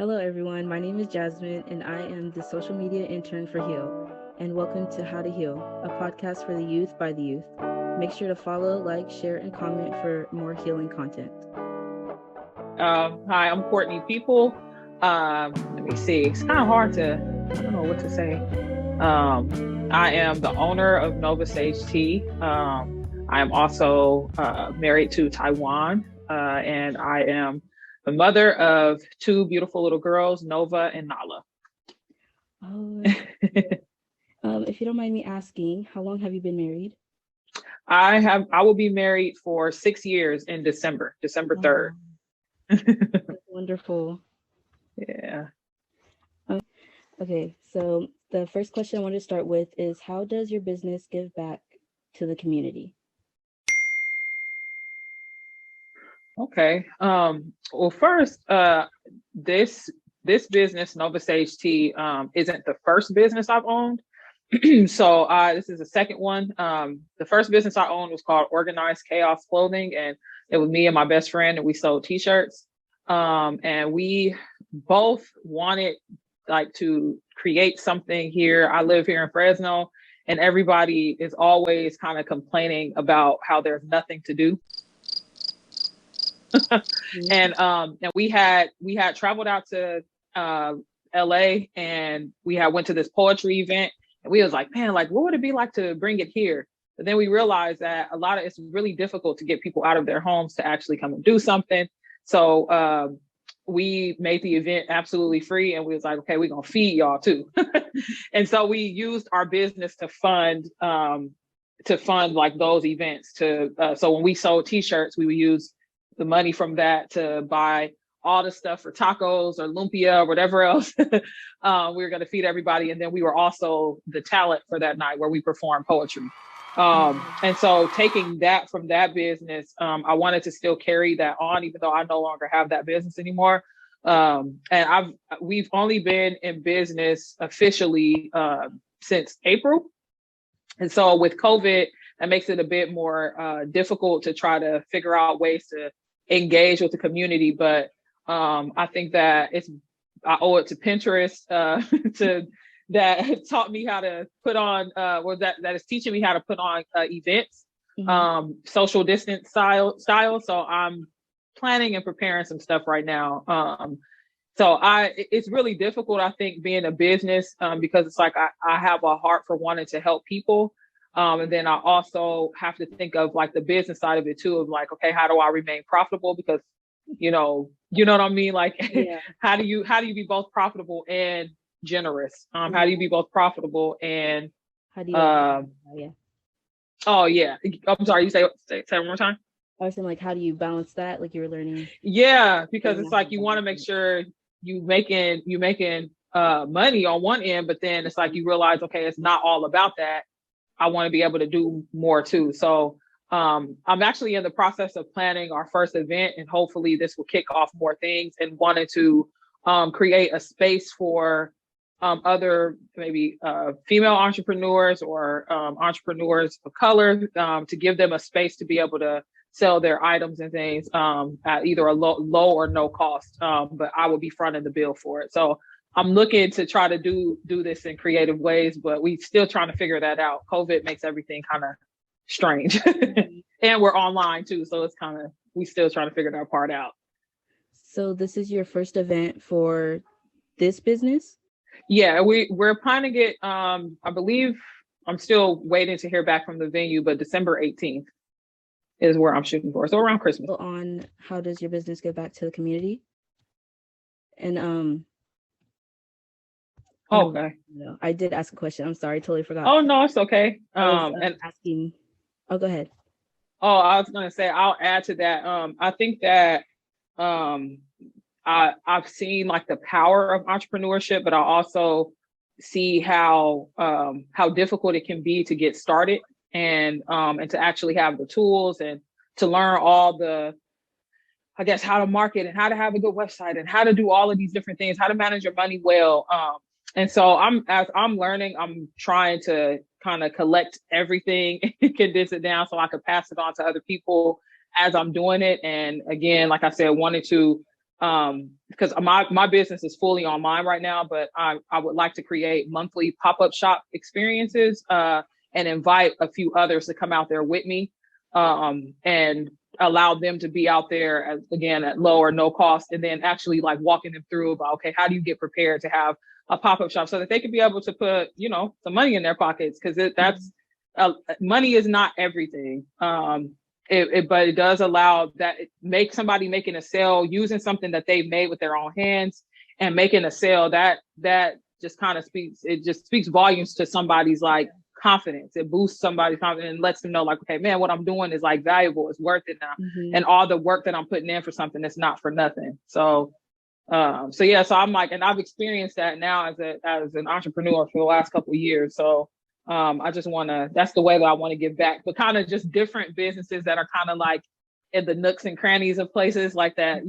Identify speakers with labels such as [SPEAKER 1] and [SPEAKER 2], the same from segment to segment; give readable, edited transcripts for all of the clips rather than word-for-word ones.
[SPEAKER 1] Hello, everyone. My name is Jasmine, and I am the social media intern for Heal. And welcome to How to Heal, a podcast for the youth by the youth. Make sure to follow, like, share, and comment for more healing content.
[SPEAKER 2] Hi, I'm Courtney People. Let me see. It's kind of hard I don't know what to say. I am the owner of Nova Sage Tea. I am also married to Taiwan, and I am the mother of two beautiful little girls, Nova and Nala.
[SPEAKER 1] Oh, if you don't mind me asking, how long have you been married?
[SPEAKER 2] I will be married for 6 years in December 3rd.
[SPEAKER 1] That's wonderful.
[SPEAKER 2] Yeah.
[SPEAKER 1] Okay, so the first question I want to start with is, how does your business give back to the community?
[SPEAKER 2] Okay. Well, first, this business, Nova Sage Tea, isn't the first business I've owned. So this is the second one. The first business I owned was called Organized Chaos Clothing, and it was me and my best friend, and we sold T-shirts. And we both wanted to create something here. I live here in Fresno, and everybody is always kind of complaining about how there's nothing to do. And we had traveled out to LA, and we had went to this poetry event, and we was like, man, like what would it be like to bring it here? But then we realized that it's really difficult to get people out of their homes to actually come and do something. So we made the event absolutely free, and we was like, okay, we're gonna feed y'all too. And so we used our business to fund like those events. So when we sold T-shirts, we would use the money from that to buy all the stuff for tacos or lumpia or whatever else we were going to feed everybody. And then we were also the talent for that night where we performed poetry. And so taking that from that business, I wanted to still carry that on, even though I no longer have that business anymore. And we've only been in business officially since April. And so with COVID, that makes it a bit more difficult to try to figure out ways to engage with the community. But I think that I owe it to Pinterest that taught me how to put on, that is teaching me how to put on events, social distance style. So I'm planning and preparing some stuff right now. So it's really difficult, I think, being a business because it's like I have a heart for wanting to help people. And then I also have to think of like the business side of it too, of like, okay, how do I remain profitable? Because, you know what I mean? Like, yeah. how do you be both profitable and generous? How do you be both profitable and,
[SPEAKER 1] how do you,
[SPEAKER 2] yeah. Oh yeah. I'm sorry. You say one more time.
[SPEAKER 1] I was saying, like, how do you balance that? Like you were learning.
[SPEAKER 2] Yeah. Because it's like, you want to make sure you making money on one end, but then it's like, you realize, okay, it's not all about that. I want to be able to do more too. So I'm actually in the process of planning our first event, and hopefully this will kick off more things, and wanted to create a space for other maybe female entrepreneurs or entrepreneurs of color to give them a space to be able to sell their items and things at either a low or no cost. But I will be fronting the bill for it. So I'm looking to try to do this in creative ways, but we still trying to figure that out. COVID makes everything kind of strange. And we're online too. So it's we still trying to figure that part out.
[SPEAKER 1] So this is your first event for this business?
[SPEAKER 2] Yeah, we're planning it. I believe I'm still waiting to hear back from the venue, but December 18th is where I'm shooting for. So around Christmas.
[SPEAKER 1] On how does your business give back to the community? And
[SPEAKER 2] okay.
[SPEAKER 1] No, I did ask a question. I'm sorry, totally forgot.
[SPEAKER 2] Oh no, it's okay.
[SPEAKER 1] And asking. Oh, go ahead.
[SPEAKER 2] Oh, I was gonna say, I'll add to that. I think that I've seen like the power of entrepreneurship, but I also see how difficult it can be to get started and to actually have the tools and to learn all the, I guess, how to market and how to have a good website and how to do all of these different things, how to manage your money well. And so as I'm learning, I'm trying to kind of collect everything and condense it down so I could pass it on to other people as I'm doing it. And again, like I said, wanted to because my business is fully online right now, but I would like to create monthly pop-up shop experiences, and invite a few others to come out there with me, and allow them to be out there again at low or no cost, and then actually like walking them through about, okay, how do you get prepared to have a pop-up shop so that they could be able to put, some money in their pockets, because that's money is not everything. But it does allow that make somebody making a sale using something that they've made with their own hands and making a sale that just kind of speaks volumes to somebody's like confidence. It boosts somebody's confidence and lets them know like, okay, man, what I'm doing is like valuable. It's worth it now. And all the work that I'm putting in for something that's not for nothing. So I'm like, and I've experienced that now as an entrepreneur for the last couple of years. So I just that's the way that I want to give back, but kind of just different businesses that are kind of like in the nooks and crannies of places like that.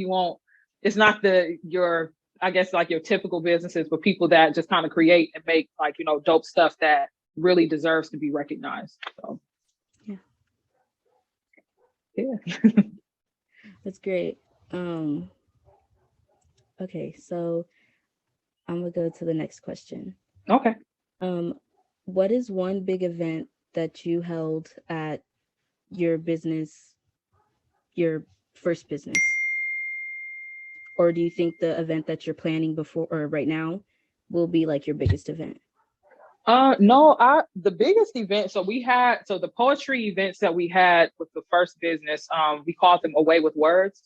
[SPEAKER 2] It's not your typical businesses, but people that just kind of create and make like, dope stuff that really deserves to be recognized. So yeah.
[SPEAKER 1] That's great. Okay, so I'm gonna go to the next question.
[SPEAKER 2] Okay.
[SPEAKER 1] What is one big event that you held at your first business? Or do you think the event that you're planning before or right now will be like your biggest event?
[SPEAKER 2] No, the biggest event, so the poetry events that we had with the first business, we called them Away with Words.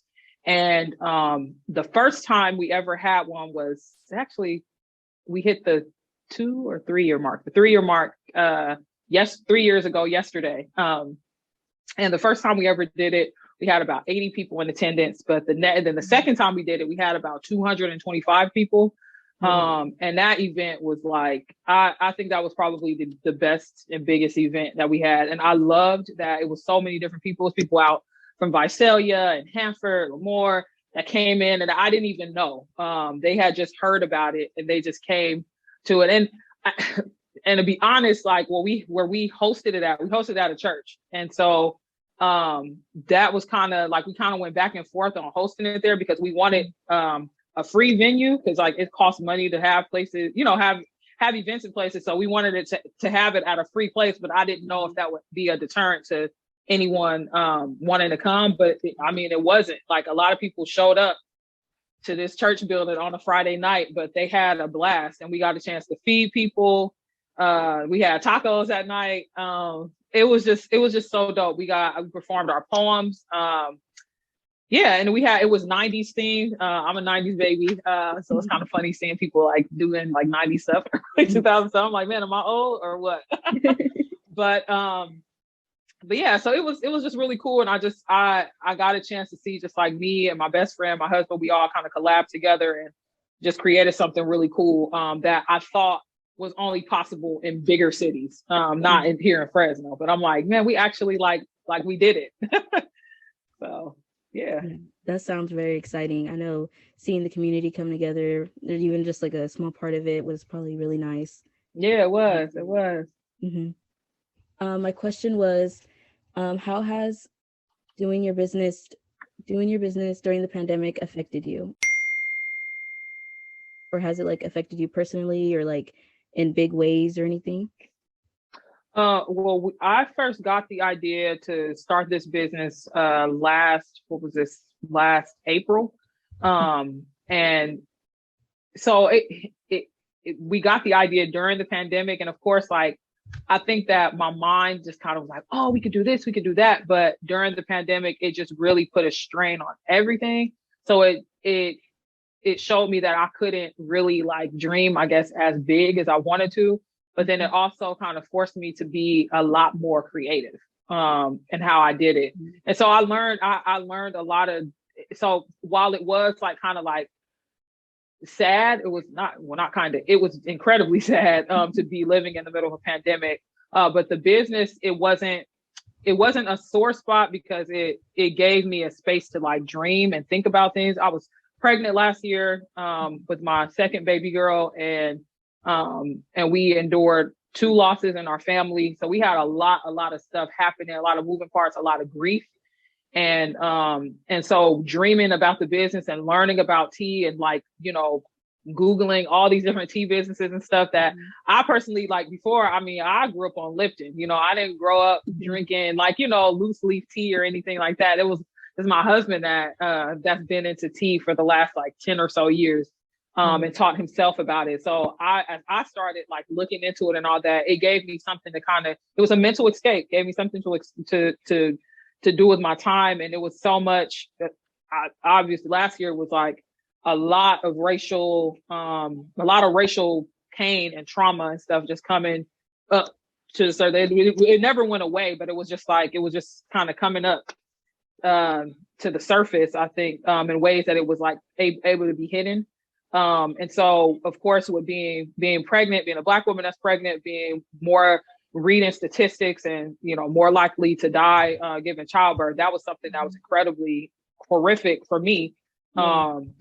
[SPEAKER 2] And the first time we ever had one was actually, we hit the 2 or 3 year mark. The 3 year mark, 3 years ago yesterday. And the first time we ever did it, we had about 80 people in attendance. But then the second time we did it, we had about 225 people. And that event was like, I think that was probably the best and biggest event that we had. And I loved that it was so many different people. It was people out from Visalia and Hanford, Lemoore, that came in and I didn't even know. They had just heard about it and they just came to it. And to be honest, like where we hosted it at, we hosted it at a church. And so that was kind of like, we kind of went back and forth on hosting it there because we wanted a free venue, because like it costs money to have places, have events in places. So we wanted it to have it at a free place, but I didn't know if that would be a deterrent to anyone wanting to come. But it wasn't. Like a lot of people showed up to this church building on a Friday night, but they had a blast and we got a chance to feed people. We had tacos that night. It was just so dope. We performed our poems. And it was 90s themed. I'm a 90s baby. So it's kind of funny seeing people like doing like 90s stuff, early 2000s. So I'm like, man, am I old or what? But yeah, so it was just really cool. And I got a chance to see just like me and my best friend, my husband, we all kind of collabed together and just created something really cool that I thought was only possible in bigger cities, not here in Fresno. But I'm like, man, we actually like we did it. So yeah.
[SPEAKER 1] That sounds very exciting. I know seeing the community come together, even just like a small part of it, was probably really nice.
[SPEAKER 2] Yeah, it was. It was.
[SPEAKER 1] My question was, how has doing your business during the pandemic affected you? Or has it like affected you personally or like in big ways or anything?
[SPEAKER 2] Well, I first got the idea to start this business last April. And so we got the idea during the pandemic. And of course, like, I think that my mind just kind of was like, oh, we could do this, we could do that. But during the pandemic, it just really put a strain on everything. So it showed me that I couldn't really like dream, I guess, as big as I wanted to. But then it also kind of forced me to be a lot more creative in how I did it. And so I learned a lot of, so while it was like kind of like sad, it was it was incredibly sad to be living in the middle of a pandemic. But the business, it wasn't a sore spot because it gave me a space to like dream and think about things. I was pregnant last year with my second baby girl, and we endured 2 losses in our family. So we had a lot of stuff happening, a lot of moving parts, a lot of grief. And so dreaming about the business and learning about tea and like, you know, Googling all these different tea businesses and stuff that I personally like before. I mean, I grew up on Lipton, you know, I didn't grow up drinking like, you know, loose leaf tea or anything like that. It's my husband that's been into tea for the last like 10 or so years, and taught himself about it. So as I started like looking into it and all that, it gave me something to it was a mental escape, gave me something to do with my time. And it was so much that obviously last year was like a lot of racial pain and trauma and stuff just coming up so it never went away, but it was just kind of coming up to the surface, I think, in ways that it was like able to be hidden. And so of course with being pregnant, being a Black woman that's pregnant, being more reading statistics and, you know, more likely to die given childbirth, that was something that was incredibly horrific for me.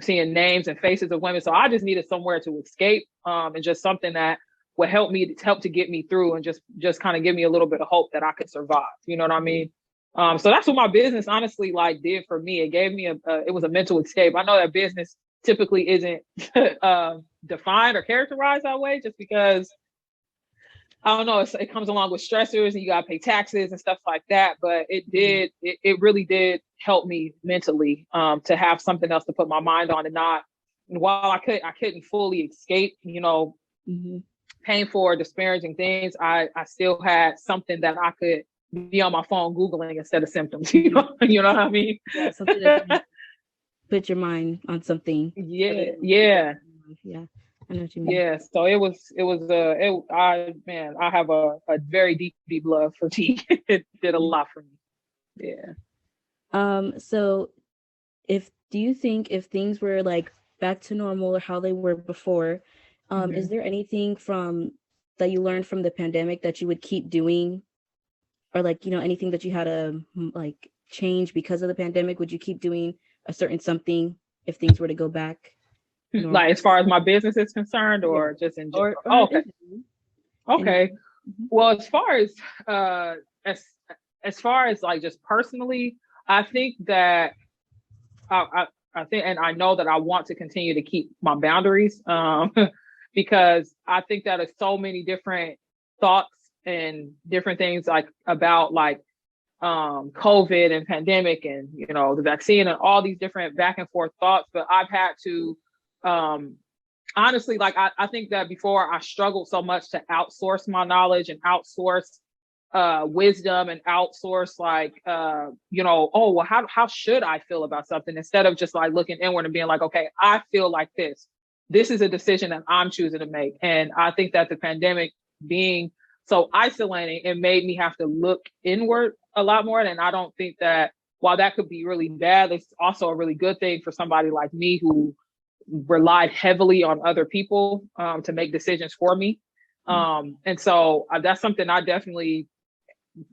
[SPEAKER 2] Seeing names and faces of women. So I just needed somewhere to escape, and just something that would help to get me through and just kind of give me a little bit of hope that I could survive. You know what I mean? So that's what my business honestly like did for me. It gave me it was a mental escape. I know that business typically isn't defined or characterized that way just because, I don't know, it comes along with stressors and you got to pay taxes and stuff like that. But it really did help me mentally, to have something else to put my mind on and not, while I couldn't fully escape, you know, painful or disparaging things, I still had something that I could be on my phone Googling instead of symptoms, you know what I mean?
[SPEAKER 1] Yeah, something that put your mind on something.
[SPEAKER 2] Yeah.
[SPEAKER 1] I know what you mean.
[SPEAKER 2] Yeah, so I have a very deep love for tea. It did a lot for me. Yeah.
[SPEAKER 1] So do you think if things were like back to normal or how they were before, is there anything that you learned from the pandemic that you would keep doing, or like, you know, anything that you had to like change because of the pandemic? Would you keep doing a certain something if things were to go back?
[SPEAKER 2] Like as far as my business is concerned, or just in general? Okay. Well, as far as like just personally, I think that I think, and I know that I want to continue to keep my boundaries, because I think that there's so many different thoughts and different things like about like COVID and pandemic and, you know, the vaccine and all these different back and forth thoughts. But I've had to honestly, like I think that before I struggled so much to outsource my knowledge and outsource wisdom and outsource like you know, oh well, how should I feel about something, instead of just like looking inward and being like, okay, I feel like this is a decision that I'm choosing to make. And I think that the pandemic being so isolating, it made me have to look inward a lot more. And I don't think that, while that could be really bad, it's also a really good thing for somebody like me who relied heavily on other people to make decisions for me. And so that's something I definitely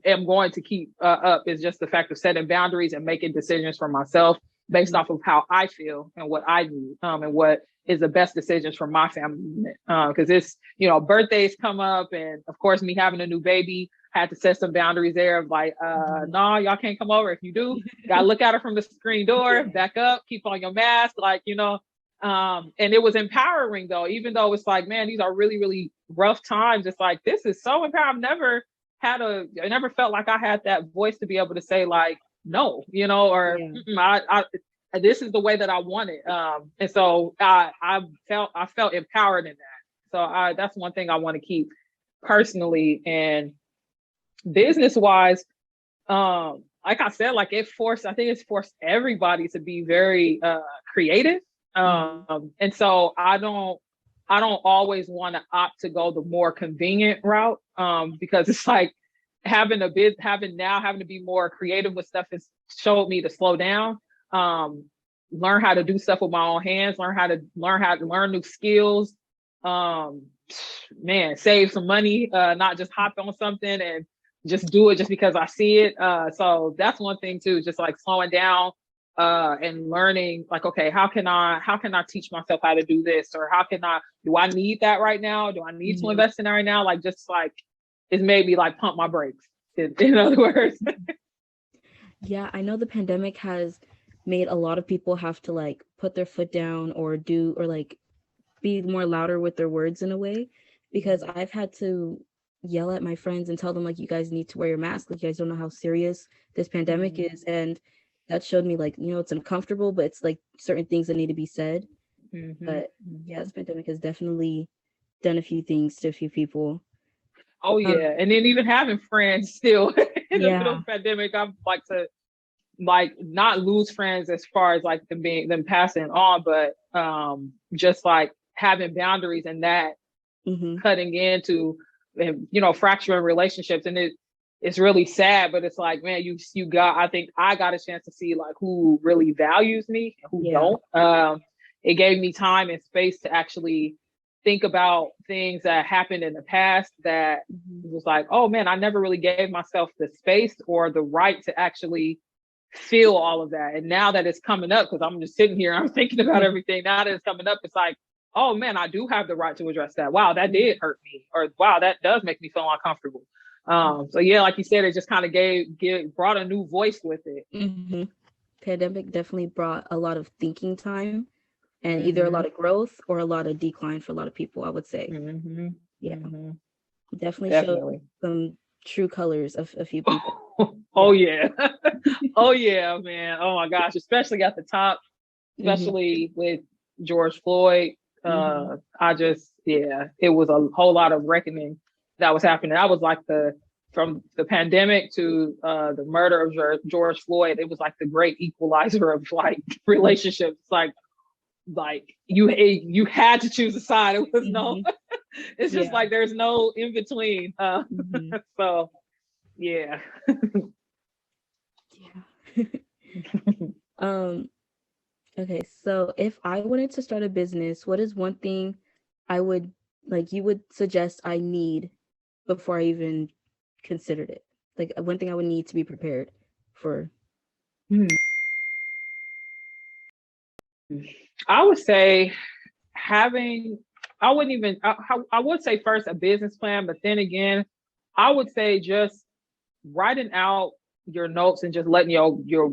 [SPEAKER 2] am going to keep up, is just the fact of setting boundaries and making decisions for myself based off of how I feel and what I need, and what is the best decisions for my family. Because it's, you know, birthdays come up, and of course me having a new baby, had to set some boundaries there of like, no, y'all can't come over. If you do, gotta look at her from the screen door, back up, keep on your mask, like, you know. And it was empowering though, even though it's like, man, these are really, really rough times. It's like, this is so empowering. I never felt like I had that voice to be able to say like, no, you know, or this is the way that I want it. And so I felt empowered in that. So that's one thing I want to keep personally. And business wise, like I said, like it's forced everybody to be very creative. And so I don't always want to opt to go the more convenient route, because it's like having to be more creative with stuff has showed me to slow down, learn how to do stuff with my own hands, learn how to learn new skills, save some money, not just hop on something and just do it just because I see it. So that's one thing too, just like slowing down and learning like, okay, how can I teach myself how to do this? Or do I need that right now? Do I need to invest in that right now? Like, just like, it's made me like pump my brakes in other words.
[SPEAKER 1] Yeah, I know the pandemic has made a lot of people have to like put their foot down or do or like be more louder with their words in a way, because I've had to yell at my friends and tell them like, you guys need to wear your mask, like you guys don't know how serious this pandemic
[SPEAKER 2] Mhm.
[SPEAKER 1] is. And that showed me like, you know, it's uncomfortable, but it's like certain things that need to be said.
[SPEAKER 2] Mhm.
[SPEAKER 1] But yeah,
[SPEAKER 2] Mhm.
[SPEAKER 1] this pandemic has definitely done a few things to a few people.
[SPEAKER 2] Oh
[SPEAKER 1] um
[SPEAKER 2] yeah, and then even having friends still in the middle of
[SPEAKER 1] yeah.
[SPEAKER 2] the pandemic, I'd like to like not lose friends as far as like them passing on, but just like having boundaries and that
[SPEAKER 1] Hmm.
[SPEAKER 2] cutting into fracturing relationships. And it's really sad, but it's like, man, you got, I think I got a chance to see like who really values me and who
[SPEAKER 1] Yeah.
[SPEAKER 2] don't. It gave me time and space to actually think about things that happened in the past that
[SPEAKER 1] Hmm.
[SPEAKER 2] was like, oh man, I never really gave myself the space or the right to actually feel all of that. And now that it's coming up, because I'm just sitting here, I'm thinking about everything. Now that it's coming up, it's like, oh man, I do have the right to address that. Wow, that did hurt me, or wow, that does make me feel uncomfortable. So yeah, like you said, it just kind of brought a new voice with it.
[SPEAKER 1] Hmm. Pandemic definitely brought a lot of thinking time and either a
[SPEAKER 2] Mm-hmm.
[SPEAKER 1] lot of growth or a lot of decline for a lot of people, I would say.
[SPEAKER 2] Mm-hmm.
[SPEAKER 1] Yeah,
[SPEAKER 2] Mm-hmm.
[SPEAKER 1] definitely showed
[SPEAKER 2] Definitely.
[SPEAKER 1] some true colors of a few people.
[SPEAKER 2] Oh
[SPEAKER 1] Yeah.
[SPEAKER 2] yeah. Oh yeah, man. Oh my gosh, especially at the top,
[SPEAKER 1] Hmm.
[SPEAKER 2] especially with George Floyd.
[SPEAKER 1] Hmm.
[SPEAKER 2] I just, yeah, it was a whole lot of reckoning that was happening. That was like from the pandemic to the murder of George Floyd. It was like the great equalizer of like relationships. Like you had to choose a side. It was no,
[SPEAKER 1] Hmm.
[SPEAKER 2] it's just
[SPEAKER 1] Yeah.
[SPEAKER 2] like there's no in between.
[SPEAKER 1] Hmm.
[SPEAKER 2] So yeah.
[SPEAKER 1] Yeah. um okay, so if I wanted to start a business, what is one thing I would like you would suggest I need before I even considered it? Like one thing I would need to be prepared for.
[SPEAKER 2] I would say having, I wouldn't even, I would say first a business plan, but then again, I would say just writing out your notes and just letting your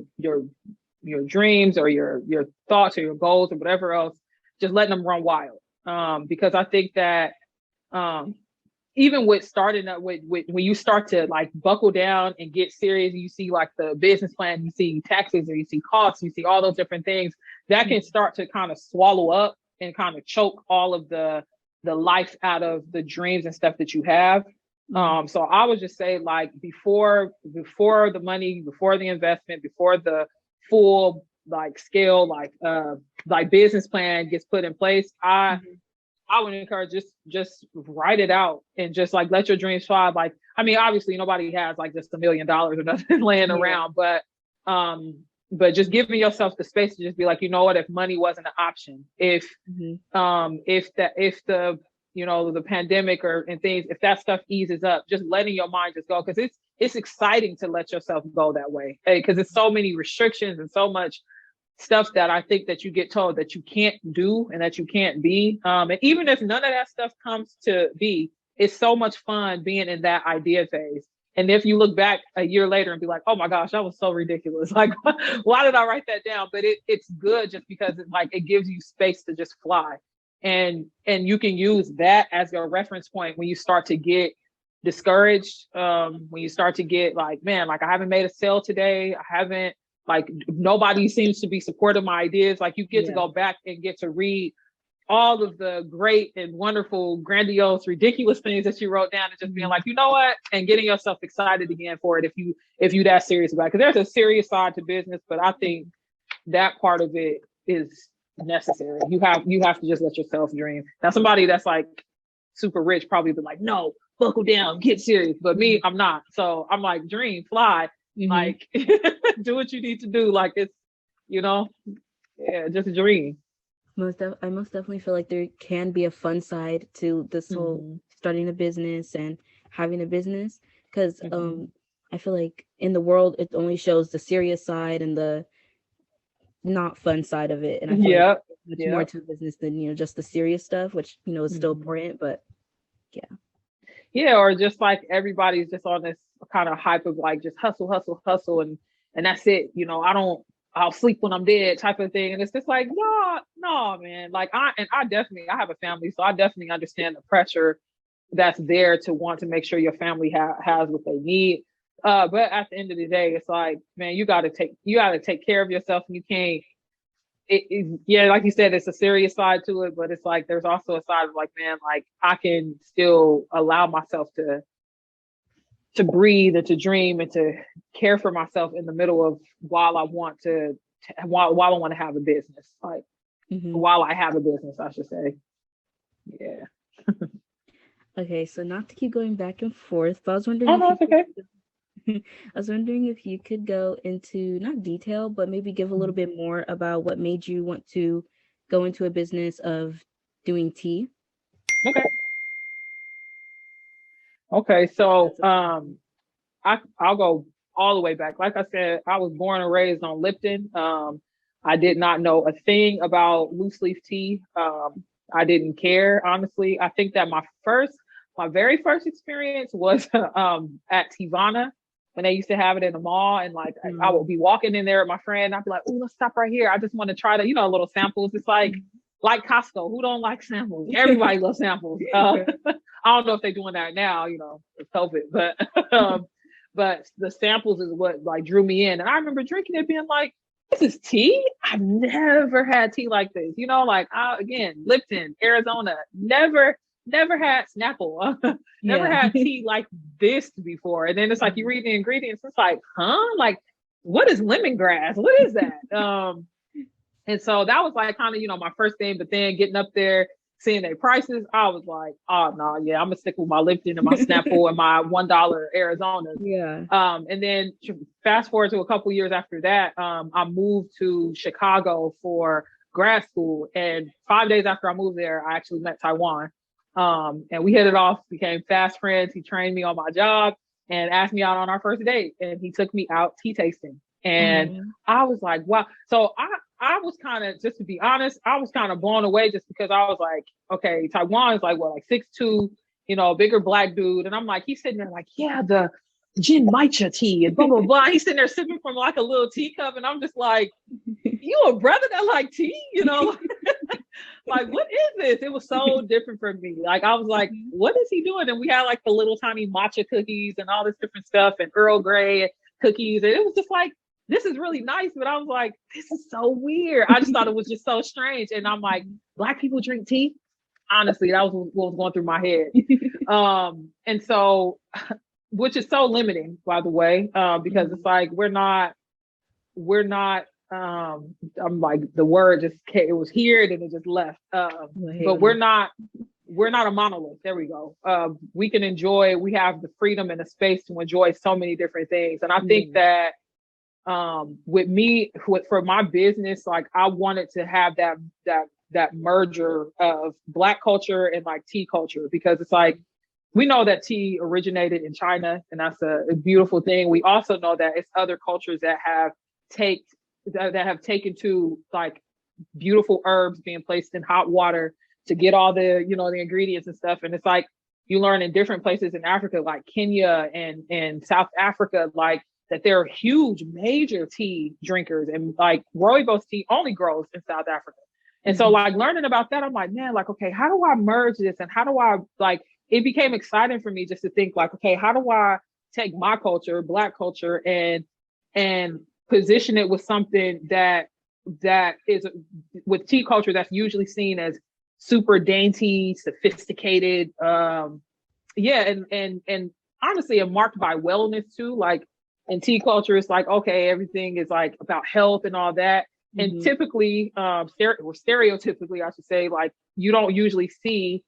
[SPEAKER 2] dreams or your thoughts or your goals or whatever else, just letting them run wild. Because I think that um, even with starting up with when you start to like buckle down and get serious, you see like the business plan, you see taxes or you see costs, you see all those different things that can start to kind of swallow up and kind of choke all of the life out of the dreams and stuff that you have.
[SPEAKER 1] Mhm.
[SPEAKER 2] So I would just say like before the money, before the investment, before the full like scale like business plan gets put in place,
[SPEAKER 1] Mhm.
[SPEAKER 2] I would encourage just write it out and just like let your dreams fly. Like, I mean, obviously nobody has like just $1 million or nothing laying
[SPEAKER 1] Yeah.
[SPEAKER 2] around, but just giving yourself the space to just be like, you know what, if money wasn't an option,
[SPEAKER 1] Mhm.
[SPEAKER 2] if the the pandemic or and things, if that stuff eases up, just letting your mind just go, because it's exciting to let yourself go that way, because it's so many restrictions and so much stuff that I think that you get told that you can't do and that you can't be. And even if none of that stuff comes to be, it's so much fun being in that idea phase. And if you look back a year later and be like, oh my gosh, that was so ridiculous. Like, why did I write that down? But it's good just because it gives you space to just fly. And you can use that as your reference point when you start to get discouraged, when you start to get like, man, like I haven't made a sale today. I haven't like nobody seems to be supporting my ideas. Like you get to
[SPEAKER 1] Yeah.
[SPEAKER 2] go back and get to read all of the great and wonderful, grandiose, ridiculous things that you wrote down and just being
[SPEAKER 1] Mhm.
[SPEAKER 2] like, you know what, and getting yourself excited again for it if you that serious about it. Because there's a serious side to business, but I think that part of it is necessary. You have to just let yourself dream. Now somebody that's like super rich probably be like, no, buckle down, get serious. But me,
[SPEAKER 1] Mhm.
[SPEAKER 2] I'm not. So I'm like, dream, fly,
[SPEAKER 1] Mhm.
[SPEAKER 2] like do what you need to do. Like it's, you know, yeah, just dream.
[SPEAKER 1] I most definitely feel like there can be a fun side to this whole
[SPEAKER 2] Mm-hmm.
[SPEAKER 1] starting a business and having a business, because
[SPEAKER 2] Mm-hmm.
[SPEAKER 1] I feel like in the world it only shows the serious side and the not fun side of it, and I feel like
[SPEAKER 2] Yep.
[SPEAKER 1] there's much more
[SPEAKER 2] Yep.
[SPEAKER 1] to business than just the serious stuff, which is still
[SPEAKER 2] Mm-hmm.
[SPEAKER 1] important, but yeah.
[SPEAKER 2] Yeah, or just like everybody's just on this kind of hype of like just hustle, hustle, hustle, and and that's it. You know, I'll sleep when I'm dead type of thing. And it's just like, no, man. Like I have a family, so I definitely understand the pressure that's there to want to make sure your family has what they need. But at the end of the day, it's like, man, you got to take care of yourself, and you can't. Yeah, like you said, it's a serious side to it, but it's like there's also a side of like, man, like I can still allow myself to breathe and to dream and to care for myself in the middle of while I want while I want to have a business, like while I have a business, I should say. Yeah.
[SPEAKER 1] Okay, so not to keep going back and forth, but I was wondering.
[SPEAKER 2] Oh no, it's okay.
[SPEAKER 1] I was wondering if you could go into not detail, but maybe give a little bit more about what made you want to go into a business of doing tea.
[SPEAKER 2] Okay. So I'll go all the way back. Like I said, I was born and raised on Lipton. I did not know a thing about loose leaf tea. I didn't care, honestly. I think that my very first experience was at Tivana when they used to have it in the mall. And like, I would be walking in there with my friend. I'd be like, oh, let's stop right here. I just want to try to, little samples. It's like Costco. Who don't like samples? Everybody loves samples. I don't know if they're doing that now, with COVID, but the samples is what like drew me in. And I remember drinking it being like, this is tea? I've never had tea like this. Again, Lipton, Arizona, never had Snapple, never had tea like this before. And then it's like you read the ingredients, it's like, like, what is lemongrass? What is that? And so that was like kind of, my first thing, but then getting up there, seeing their prices, I was like, oh no, yeah, I'm gonna stick with my Lipton and my Snapple and my $1 Arizona.
[SPEAKER 1] Yeah.
[SPEAKER 2] And then fast forward to a couple years after that, I moved to Chicago for grad school. And 5 days after I moved there, I actually met Taiwan. And we hit it off, became fast friends. He trained me on my job and asked me out on our first date. And he took me out tea tasting. And I was like, wow. So I was kind of, just to be honest, I was kind of blown away just because I was like, okay, Taiwan is like, what, like 6'2", a bigger black dude. And I'm like, he's sitting there like, yeah, the gin matcha tea and blah, blah, blah. He's sitting there sipping from like a little teacup. And I'm just like, you a brother that like tea, like, what is this? It was so different for me. Like, I was like, what is he doing? And we had like the little tiny matcha cookies and all this different stuff and Earl Grey cookies. And it was just like, this is really nice. But I was like, this is so weird. I just thought it was just so strange. And I'm like, Black people drink tea? Honestly, that was what was going through my head. And so, which is so limiting, by the way, because it's like, we're not, I'm like, the word just came, it was here and then it just left. But we're not a monolith. There we go. We have the freedom and the space to enjoy so many different things. And I think that for my business, like I wanted to have that merger of Black culture and like tea culture, because it's like, we know that tea originated in China, and that's a beautiful thing. We also know that it's other cultures that have taken to like beautiful herbs being placed in hot water to get all the, the ingredients and stuff. And it's like, you learn in different places in Africa, like Kenya and South Africa, like that they're huge, major tea drinkers. And like rooibos tea only grows in South Africa. And so like learning about that, I'm like, man, like, okay, how do I merge this? And how do I like, it became exciting for me just to think like, okay, how do I take my culture, Black culture, and position it with something that is with tea culture that's usually seen as super dainty, sophisticated. And honestly, and marked by wellness too. Like in tea culture, it's like, okay, everything is like about health and all that. And typically, stereotypically, I should say, like you don't usually see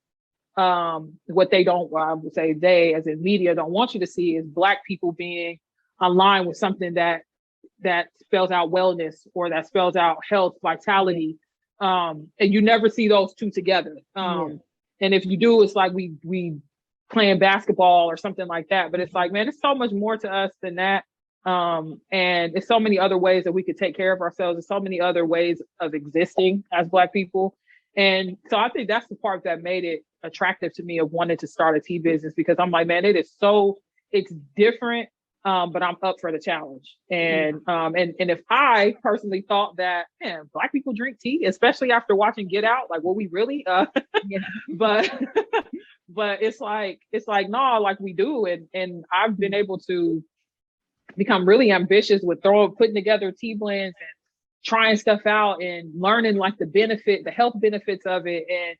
[SPEAKER 2] what I would say they, as in media, don't want you to see is Black people being aligned with something that spells out wellness or that spells out health, vitality. And you never see those two together. And if you do, it's like we playing basketball or something like that. But it's like, man, it's so much more to us than that. And it's so many other ways that we could take care of ourselves. There's so many other ways of existing as Black people. And so I think that's the part that made it attractive to me of wanting to start a tea business, because I'm like, man, it's different. but I'm up for the challenge. And if I personally thought that, man, Black people drink tea, especially after watching Get Out, like, will we really? But but it's like no, like we do, and I've been able to become really ambitious with putting together tea blends and trying stuff out and learning like the health benefits of it, and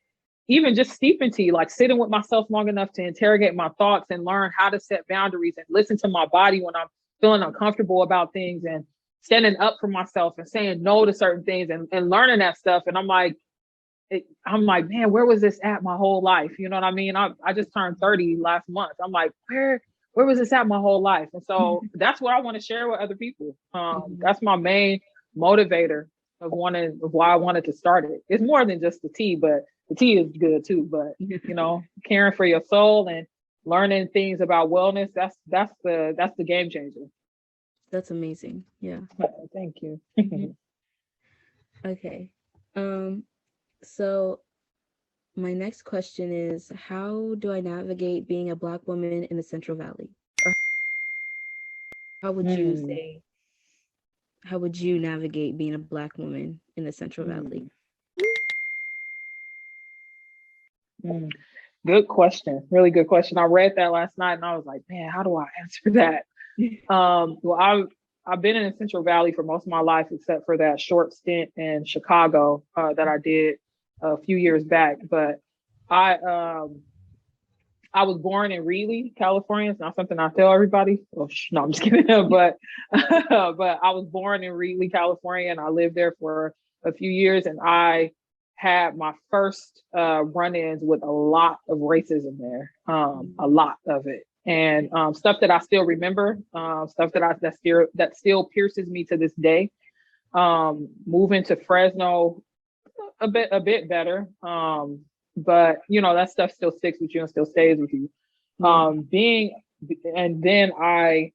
[SPEAKER 2] even just steeping tea, like sitting with myself long enough to interrogate my thoughts and learn how to set boundaries and listen to my body when I'm feeling uncomfortable about things, and standing up for myself and saying no to certain things, and learning that stuff. And I'm like, man, where was this at my whole life? You know what I mean? I just turned 30 last month. I'm like, where was this at my whole life? And so that's what I want to share with other people. That's my main motivator of why I wanted to start it. It's more than just the tea, but the tea is good too. But you know, caring for your soul and learning things about wellness, that's the game changer.
[SPEAKER 1] That's amazing. Yeah.
[SPEAKER 2] Thank you.
[SPEAKER 1] Okay. So my next question is, how do I navigate being a Black woman in the Central Valley? Or how would you say, how would you navigate being a Black woman in the Central Valley?
[SPEAKER 2] Good question. Really good question. I read that last night and I was like, man, how do I answer that? Well, I've been in the Central Valley for most of my life, except for that short stint in Chicago that I did a few years back. But I was born in Reedley, California. It's not something I tell everybody. Oh, no, I'm just kidding. but I was born in Reedley, California, and I lived there for a few years. And I had my first run-ins with a lot of racism there, a lot of it, and stuff that I still remember, stuff that still pierces me to this day. Moving to Fresno, a bit better, but you know, that stuff still sticks with you and still stays with you. And then I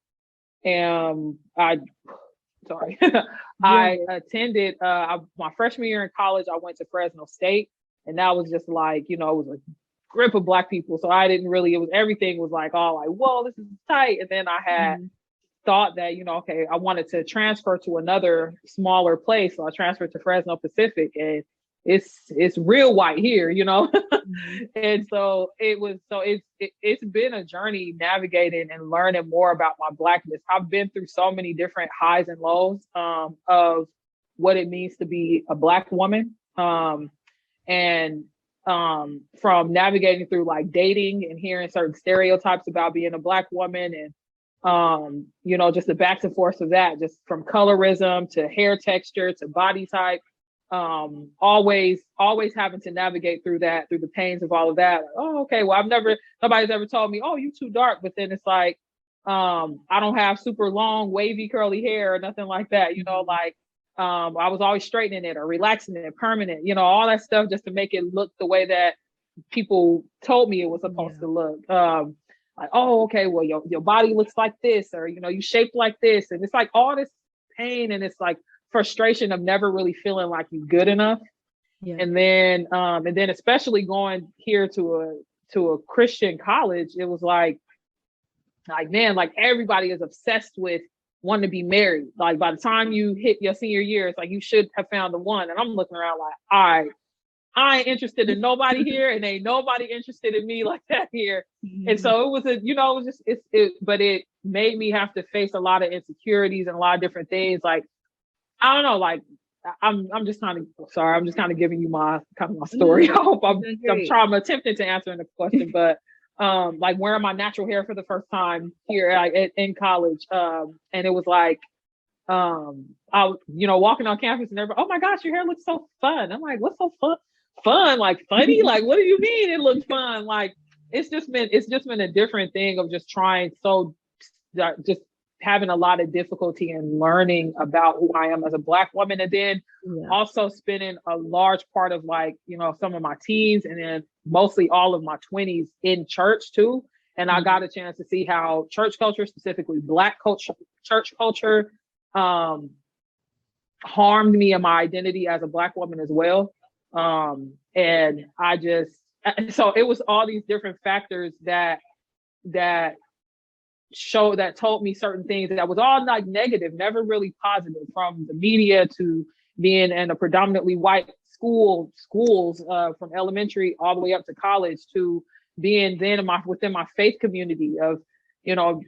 [SPEAKER 2] attended my freshman year in college. I went to Fresno State, and that was just like, you know, it was a grip of Black people. So I didn't really, everything was like all like, whoa, this is tight. And then I had thought that, you know, okay, I wanted to transfer to another smaller place. So I transferred to Fresno Pacific, and it's real white here, you know. And so it's been a journey navigating and learning more about my Blackness. I've been through so many different highs and lows of what it means to be a Black woman, and from navigating through like dating and hearing certain stereotypes about being a Black woman, and you know, just the backs and forths of that, just from colorism to hair texture to body type. Always having to navigate through the pains of all of that. Like, oh, okay, well, nobody's ever told me, oh, you too dark. But then it's like, I don't have super long, wavy, curly hair or nothing like that. You know, like, I was always straightening it or relaxing it, permanent, you know, all that stuff just to make it look the way that people told me it was supposed to look. Like, oh, okay, well, your body looks like this, or, you know, you shaped like this. And it's like all this pain, and it's like frustration of never really feeling like you're good enough. And then especially going here to a Christian college, it was like man, like everybody is obsessed with wanting to be married. Like by the time you hit your senior year, it's like you should have found the one. And I'm looking around like, I ain't interested in nobody here, and ain't nobody interested in me like that here. And so it was but it made me have to face a lot of insecurities and a lot of different things. Like, I don't know, like I'm just kind of giving you my story. I hope I'm attempting to answer the question, but like wearing my natural hair for the first time here in college, and it was like I was, you know, walking on campus and everybody, oh my gosh, your hair looks so fun. I'm like, what's so fun? Like funny? Like, what do you mean it looks fun? Like it's just been a different thing of just trying, just having a lot of difficulty in learning about who I am as a Black woman. And then also spending a large part of, like, you know, some of my teens and then mostly all of my 20s in church too. And I got a chance to see how church culture, specifically Black culture, church culture, harmed me and my identity as a Black woman as well. And so it was all these different factors that told me certain things that was all like negative, never really positive, from the media to being in a predominantly white schools from elementary all the way up to college, to being then within my faith community of, you know,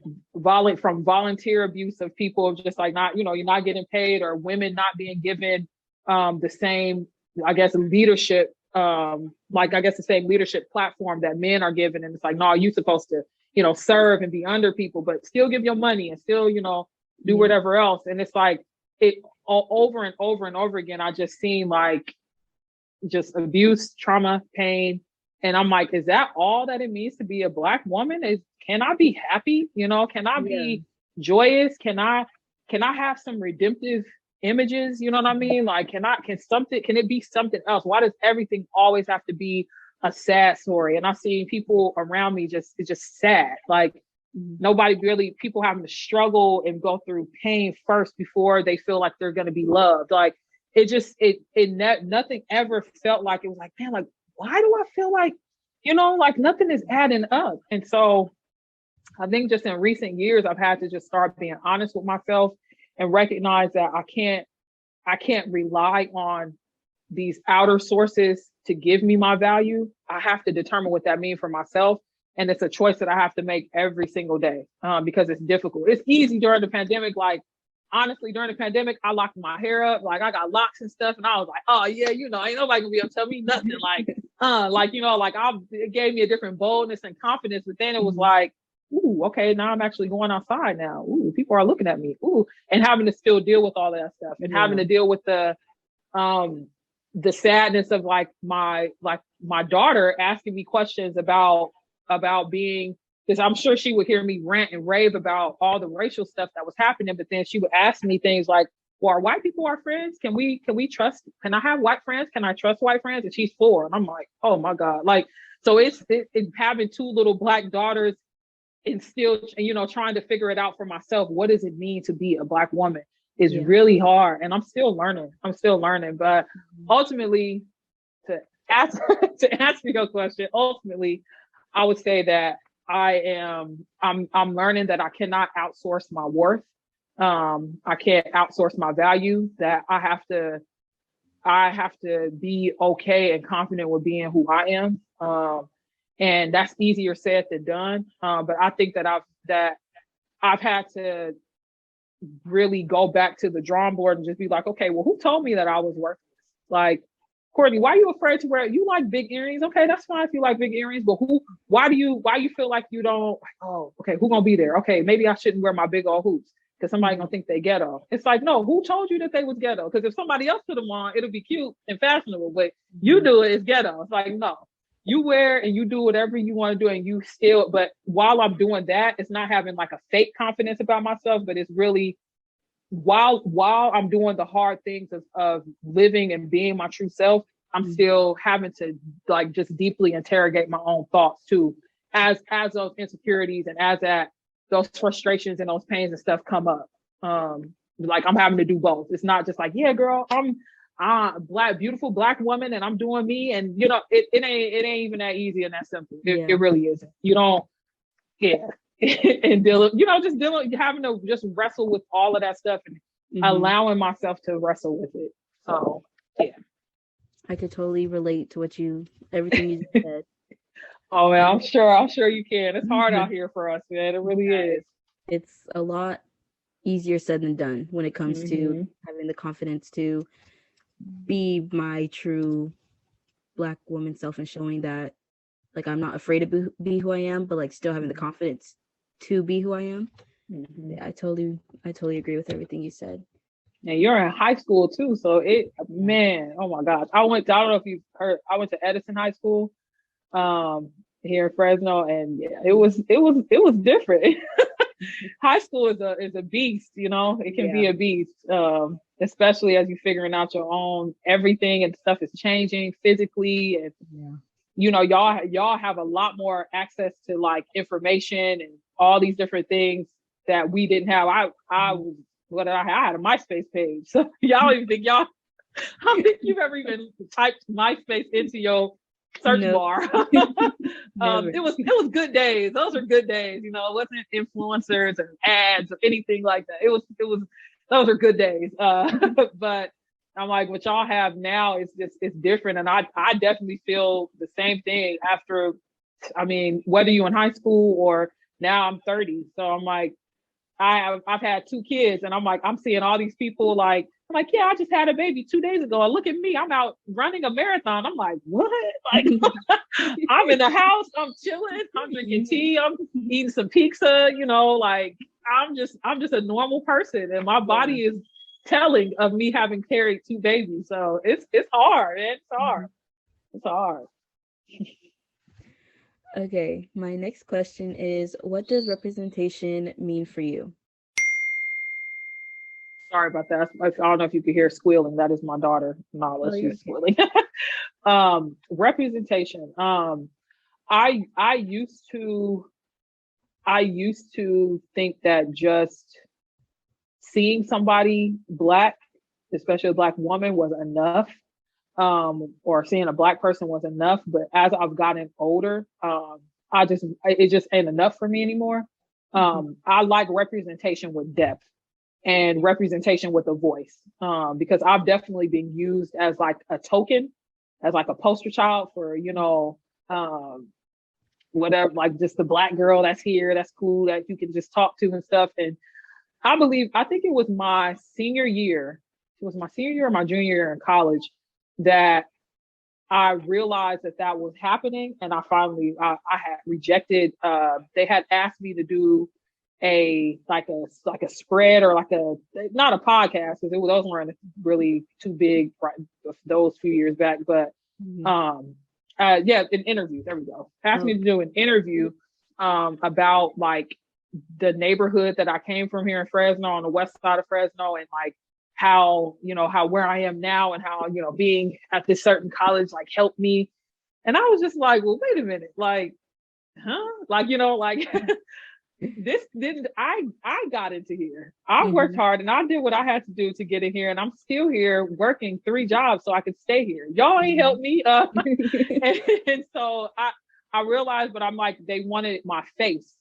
[SPEAKER 2] from volunteer abuse of people just like not, you know, you're not getting paid, or women not being given the same, I guess, leadership, like I guess the same leadership platform that men are given. And it's like, no, you're supposed to, you know, serve and be under people, but still give your money and still, you know, do whatever else. And it's like it over and over and over again. I just seen like just abuse, trauma, pain. And I'm like, is that all that it means to be a Black woman? Can I be happy? You know, can I be joyous? Can I have some redemptive images? You know what I mean? Like, can it be something else? Why does everything always have to be a sad story? And I see people around me it's just sad. Like people having to struggle and go through pain first before they feel like they're going to be loved. Like nothing ever felt like it was like, man, like, why do I feel like, you know, like nothing is adding up? And so I think just in recent years, I've had to just start being honest with myself and recognize that I can't rely on these outer sources to give me my value. I have to determine what that means for myself. And it's a choice that I have to make every single day because it's difficult. It's easy during the pandemic. Like, honestly, during the pandemic, I locked my hair up. Like, I got locks and stuff. And I was like, oh yeah, you know, ain't nobody gonna be able to tell me nothing. Like, you know, like it gave me a different boldness and confidence. But then it was like, ooh, okay, now I'm actually going outside now. Ooh, people are looking at me. Ooh, and having to still deal with all that stuff and having to deal with the sadness of like my daughter asking me questions about being, because I'm sure she would hear me rant and rave about all the racial stuff that was happening, but then she would ask me things like, well, are white people our friends? Can we trust, can I have white friends? Can I trust white friends? And she's 4. And I'm like, oh my God. Like, so it's having 2 little Black daughters and still, you know, trying to figure it out for myself. What does it mean to be a Black woman is really hard. And I'm still learning. But ultimately, to answer your question, ultimately, I would say that I'm learning that I cannot outsource my worth. I can't outsource my value, that I have to be okay and confident with being who I am. And that's easier said than done. But I think that I've had to really go back to the drawing board and just be like, okay, well, who told me that I was worthless? Like, Courtney, why are you afraid to wear, you like big earrings? Okay, that's fine if you like big earrings, but why you feel like you don't, oh, okay, who gonna be there? Okay, maybe I shouldn't wear my big old hoops because somebody gonna think they ghetto. It's like, no, who told you that they was ghetto? Because if somebody else put them on, it'll be cute and fashionable, but you do it's ghetto. It's like, no, you wear and you do whatever you want to do and you still, but while I'm doing that, it's not having like a fake confidence about myself, but it's really, while I'm doing the hard things of living and being my true self, I'm still having to like just deeply interrogate my own thoughts too, as those insecurities and as those frustrations and those pains and stuff come up. Like I'm having to do both. It's not just like, yeah, girl, I'm a beautiful Black woman and I'm doing me, and you know, it ain't even that easy and that simple. It really isn't. You don't, and having to just wrestle with all of that stuff and allowing myself to wrestle with it. So yeah.
[SPEAKER 1] I could totally relate to everything you said.
[SPEAKER 2] Oh man, I'm sure you can. It's hard out here for us, man. It really is.
[SPEAKER 1] It's a lot easier said than done when it comes to having the confidence to be my true Black woman self and showing that like I'm not afraid to be who I am, but like still having the confidence to be who I am. Yeah, I totally agree with everything you said.
[SPEAKER 2] And you're in high school too, so man, oh my gosh. I don't know if you've heard, I went to Edison High School here in Fresno, and yeah, it was different. High school is a beast, you know. It can be a beast, especially as you're figuring out your own everything and stuff is changing physically, and you know, y'all have a lot more access to like information and all these different things that we didn't have. I had a MySpace page, so y'all don't even think I don't think you've ever even typed MySpace into your search bar.
[SPEAKER 1] Never.
[SPEAKER 2] it was good days. Those are good days. You know, it wasn't influencers and ads or anything like that. It was those are good days. But I'm like, what y'all have now is just it's different. And I definitely feel the same thing after, I mean, whether you in high school or now I'm 30. So I'm like, I've had 2 kids and I'm like, I'm seeing all these people like, I'm like, yeah, I just had a baby 2 days ago. And look at me, I'm out running a marathon. I'm like, what? Like, I'm in the house, I'm chilling, I'm drinking tea, I'm eating some pizza, you know, like I'm just a normal person. And my body is telling of me having carried 2 babies. So it's hard, man. It's hard. It's hard.
[SPEAKER 1] Okay, my next question is, what does representation mean for you?
[SPEAKER 2] Sorry about that. I don't know if you could hear squealing. That is my daughter, Nala.
[SPEAKER 1] Oh, you're
[SPEAKER 2] She's
[SPEAKER 1] okay.
[SPEAKER 2] squealing. Representation. I used to think that just seeing somebody Black, especially a Black woman, was enough. Or seeing a Black person was enough. But as I've gotten older, it just ain't enough for me anymore. I like representation with depth and representation with a voice. Because I've definitely been used as like a token, as like a poster child for, you know, whatever, like just the Black girl that's here, that's cool, that you can just talk to and stuff. And I think it was my senior year. It was my senior year or my junior year in college that I realized that was happening. And I had rejected, they had asked me to do like a spread or like not a podcast because those weren't really too big right, those few years back, but an interview. There we go. Asked me to do an interview about like the neighborhood that I came from here in Fresno, on the west side of Fresno, and like how where I am now and how, you know, being at this certain college like helped me. And I was just like, well, wait a minute, like, huh? Like, you know, like this didn't I got into here. I worked hard and I did what I had to do to get in here, and I'm still here working 3 jobs so I could stay here. Y'all ain't helped me. And so I realized, but I'm like, they wanted my face.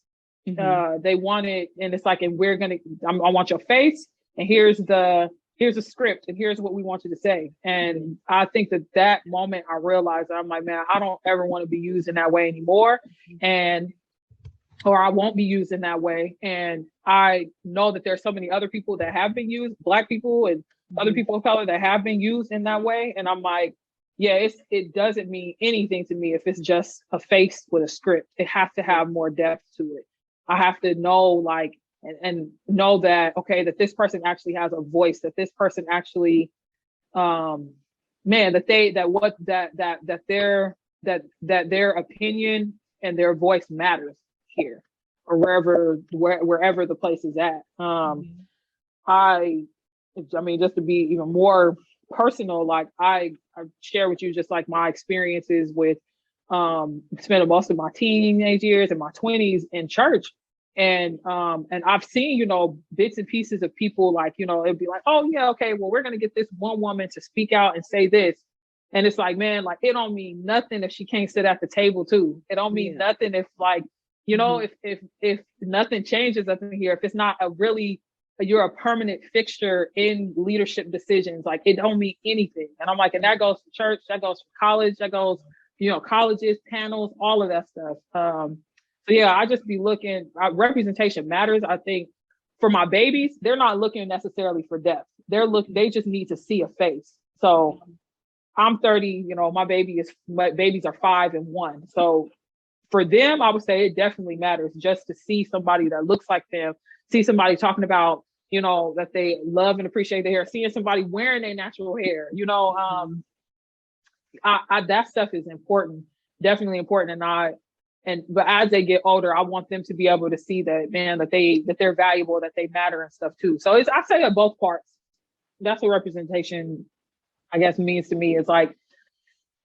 [SPEAKER 2] They wanted, and it's like, and I want your face, and here's a script, and here's what we want you to say. And I think that moment I realized, I'm like, man, I don't ever want to be used in that way anymore. Or I won't be used in that way. And I know that there's so many other people that have been used, Black people and other people of color that have been used in that way. And I'm like, yeah, it doesn't mean anything to me if it's just a face with a script. It has to have more depth to it. I have to know, like, and know that, okay, that this person actually has a voice, that this person actually, that their opinion and their voice matters here or wherever the place is at. I mean, just to be even more personal, like I share with you just like my experiences with spending most of my teenage years and my 20s in church. And I've seen, you know, bits and pieces of people, like, you know, it'd be like, oh yeah, okay, well, we're gonna get this one woman to speak out and say this. And it's like, man, like, it don't mean nothing if she can't sit at the table too. It don't mean nothing if, like, you know, if nothing changes up in here, if it's not you're a permanent fixture in leadership decisions, like, it don't mean anything. And I'm like, and that goes to church, that goes to college, that goes, you know, colleges, panels, all of that stuff. So yeah, I just be looking, representation matters. I think for my babies, they're not looking necessarily for depth. They just need to see a face. So I'm 30, you know, my babies are 5 and 1. So for them, I would say it definitely matters just to see somebody that looks like them, see somebody talking about, you know, that they love and appreciate their hair, seeing somebody wearing their natural hair, you know, that stuff is important, definitely important. But as they get older, I want them to be able to see that, man, that they're valuable, that they matter and stuff too. So I say at both parts. That's what representation, I guess, means to me. It's like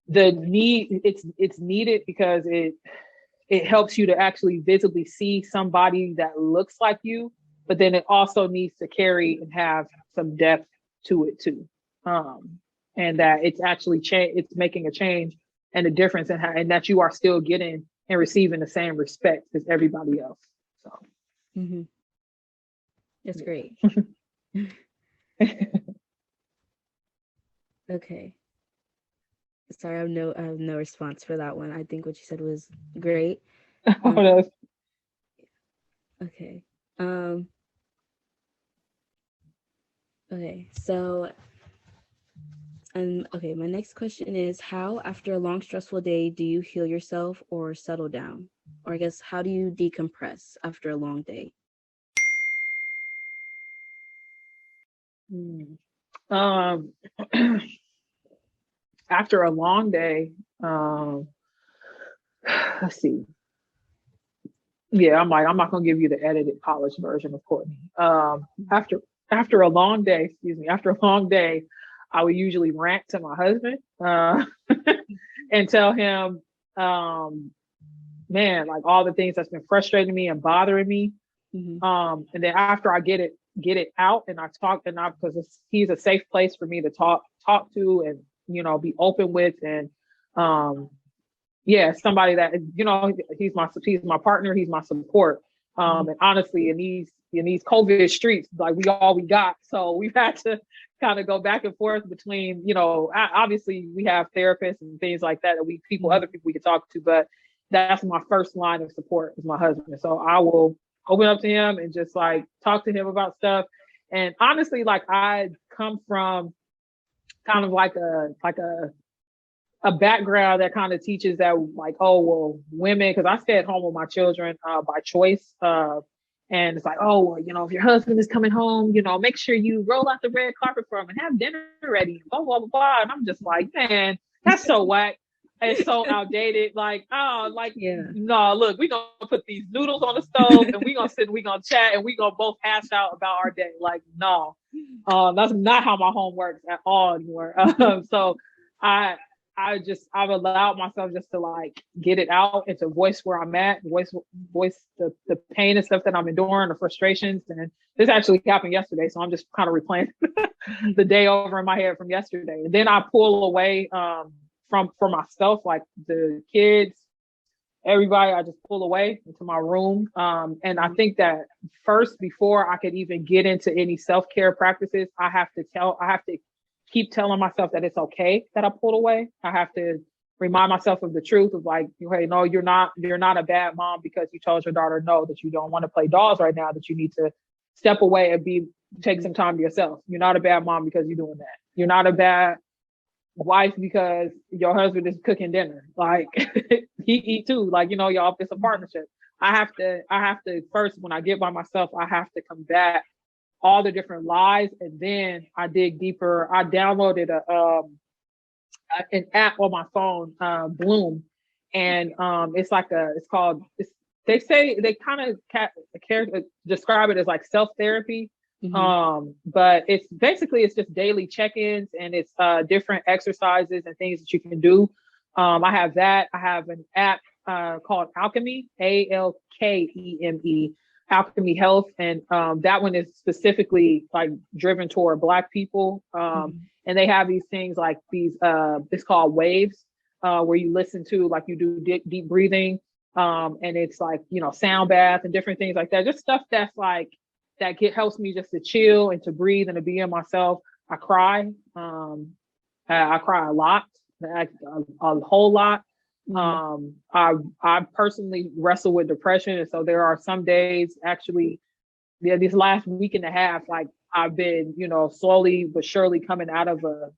[SPEAKER 2] it's needed because it helps you to actually visibly see somebody that looks like you, but then it also needs to carry and have some depth to it too. And that it's actually it's making a change and a difference and that you are still getting and receiving the same respect as everybody else. So
[SPEAKER 1] that's great. Okay. Sorry, I have no response for that one. I think what you said was great. Okay. Okay. So, okay. My next question is: how, after a long, stressful day, do you heal yourself or settle down? Or I guess, how do you decompress after a long day?
[SPEAKER 2] Um, after a long day, let's see. Yeah, I'm not gonna give you the edited, polished version of Courtney. After a long day, after a long day, I would usually rant to my husband and tell him, man, like all the things that's been frustrating me and bothering me. And then after I get it out and I talk, and because he's a safe place for me to talk to and be open with, and yeah, somebody that he's my partner, he's my support. And honestly, in these COVID streets, like we all we got, so we've had to kind of go back and forth between, obviously we have therapists and things like that other people we can talk to, but that's my first line of support is my husband. So I will open up to him and just like talk to him about stuff. And honestly, like I come from kind of like a background that kind of teaches that like, oh, well, women, because I stay at home with my children by choice. And it's like, oh, well, if your husband is coming home, make sure you roll out the red carpet for him and have dinner ready, blah, blah, blah, blah. And I'm just like, man, that's so whack. It's so outdated. Like, no, look, we're going to put these noodles on the stove and we're going to sit and we're going to chat and we're going to both hash out about our day. Like, no, that's not how my home works at all anymore. So I've allowed myself just to like get it out and to voice where I'm at, voice the pain and stuff that I'm enduring, the frustrations. And this actually happened yesterday. So I'm just kind of replaying the day over in my head from yesterday. And then I pull away for myself, like the kids, everybody, I just pull away into my room. And I think that first, before I could even get into any self-care practices, I have to keep telling myself that it's okay that I pulled away. I have to remind myself of the truth of like, hey, no, you're not a bad mom because you told your daughter no, that you don't want to play dolls right now, that you need to step away and take some time to yourself. You're not a bad mom because you're doing that. You're not a bad wife because your husband is cooking dinner. Like he eat too. Like, y'all, it's a partnership. I have to first, when I get by myself, I have to combat all the different lies, and then I dig deeper. I downloaded an app on my phone, Bloom, and they say they kind of describe it as like self-therapy. But it's just daily check-ins, and it's different exercises and things that you can do. I have that. I have an app called Alchemy, Alkeme, Alchemy Health, and that one is specifically like driven toward Black people. And they have these things like these it's called waves, where you listen to, like, you do deep breathing, and it's like sound bath and different things like that, just stuff that's like that helps me just to chill and to breathe and to be in myself. I cry a lot, a whole lot. I personally wrestle with depression, and so there are some days, actually, this last week and a half, like I've been, slowly but surely coming out of a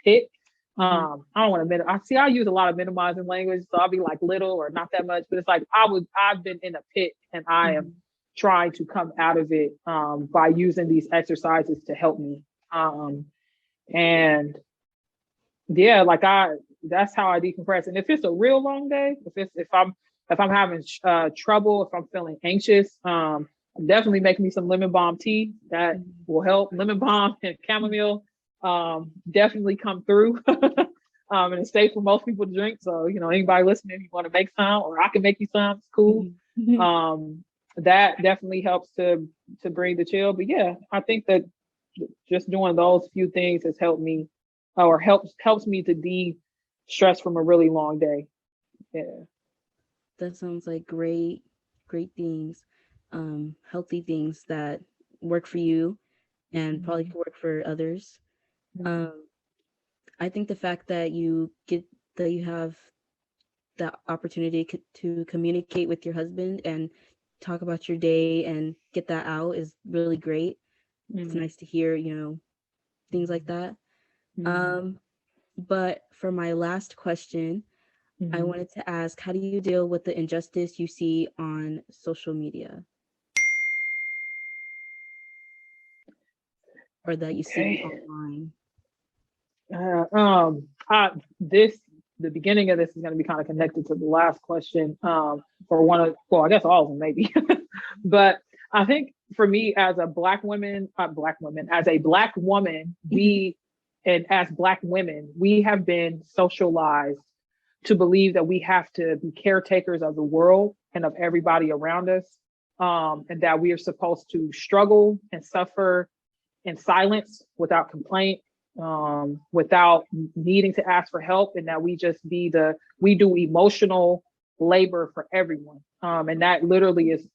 [SPEAKER 2] pit. I don't want to I use a lot of minimizing language, so I'll be like little or not that much, but it's like I've been in a pit, and I am trying to come out of it by using these exercises to help me. And yeah, like that's how I decompress. And if it's a real long day, if I'm having trouble, if I'm feeling anxious, definitely make me some lemon balm tea. That will help. Lemon balm and chamomile definitely come through. And it's safe for most people to drink. So, anybody listening, if you want to make some, or I can make you some, it's cool. That definitely helps to bring the chill. But yeah, I think that just doing those few things has helped me, or helps me to de-stress from a really long day. Yeah.
[SPEAKER 1] That sounds like great, great things, healthy things that work for you and probably
[SPEAKER 2] Mhm.
[SPEAKER 1] could work for others.
[SPEAKER 2] Mhm.
[SPEAKER 1] Um, I think the fact that you have the opportunity to communicate with your husband and talk about your day and get that out is really great. It's
[SPEAKER 2] Mhm.
[SPEAKER 1] nice to hear, things like that.
[SPEAKER 2] Mhm.
[SPEAKER 1] Um, but for my last question, I
[SPEAKER 2] Mhm.
[SPEAKER 1] wanted to ask, how do you deal with the injustice you see on social media or that you see
[SPEAKER 2] Okay.
[SPEAKER 1] online?
[SPEAKER 2] Uh, um, I, this the beginning of this is going to be kind of connected to the last question. For one of, well, I guess all of them maybe, but I think for me as a as a black woman, and as black women, we have been socialized to believe that we have to be caretakers of the world and of everybody around us, and that we are supposed to struggle and suffer in silence without complaint, without needing to ask for help, and that we do emotional labor for everyone. And that literally is,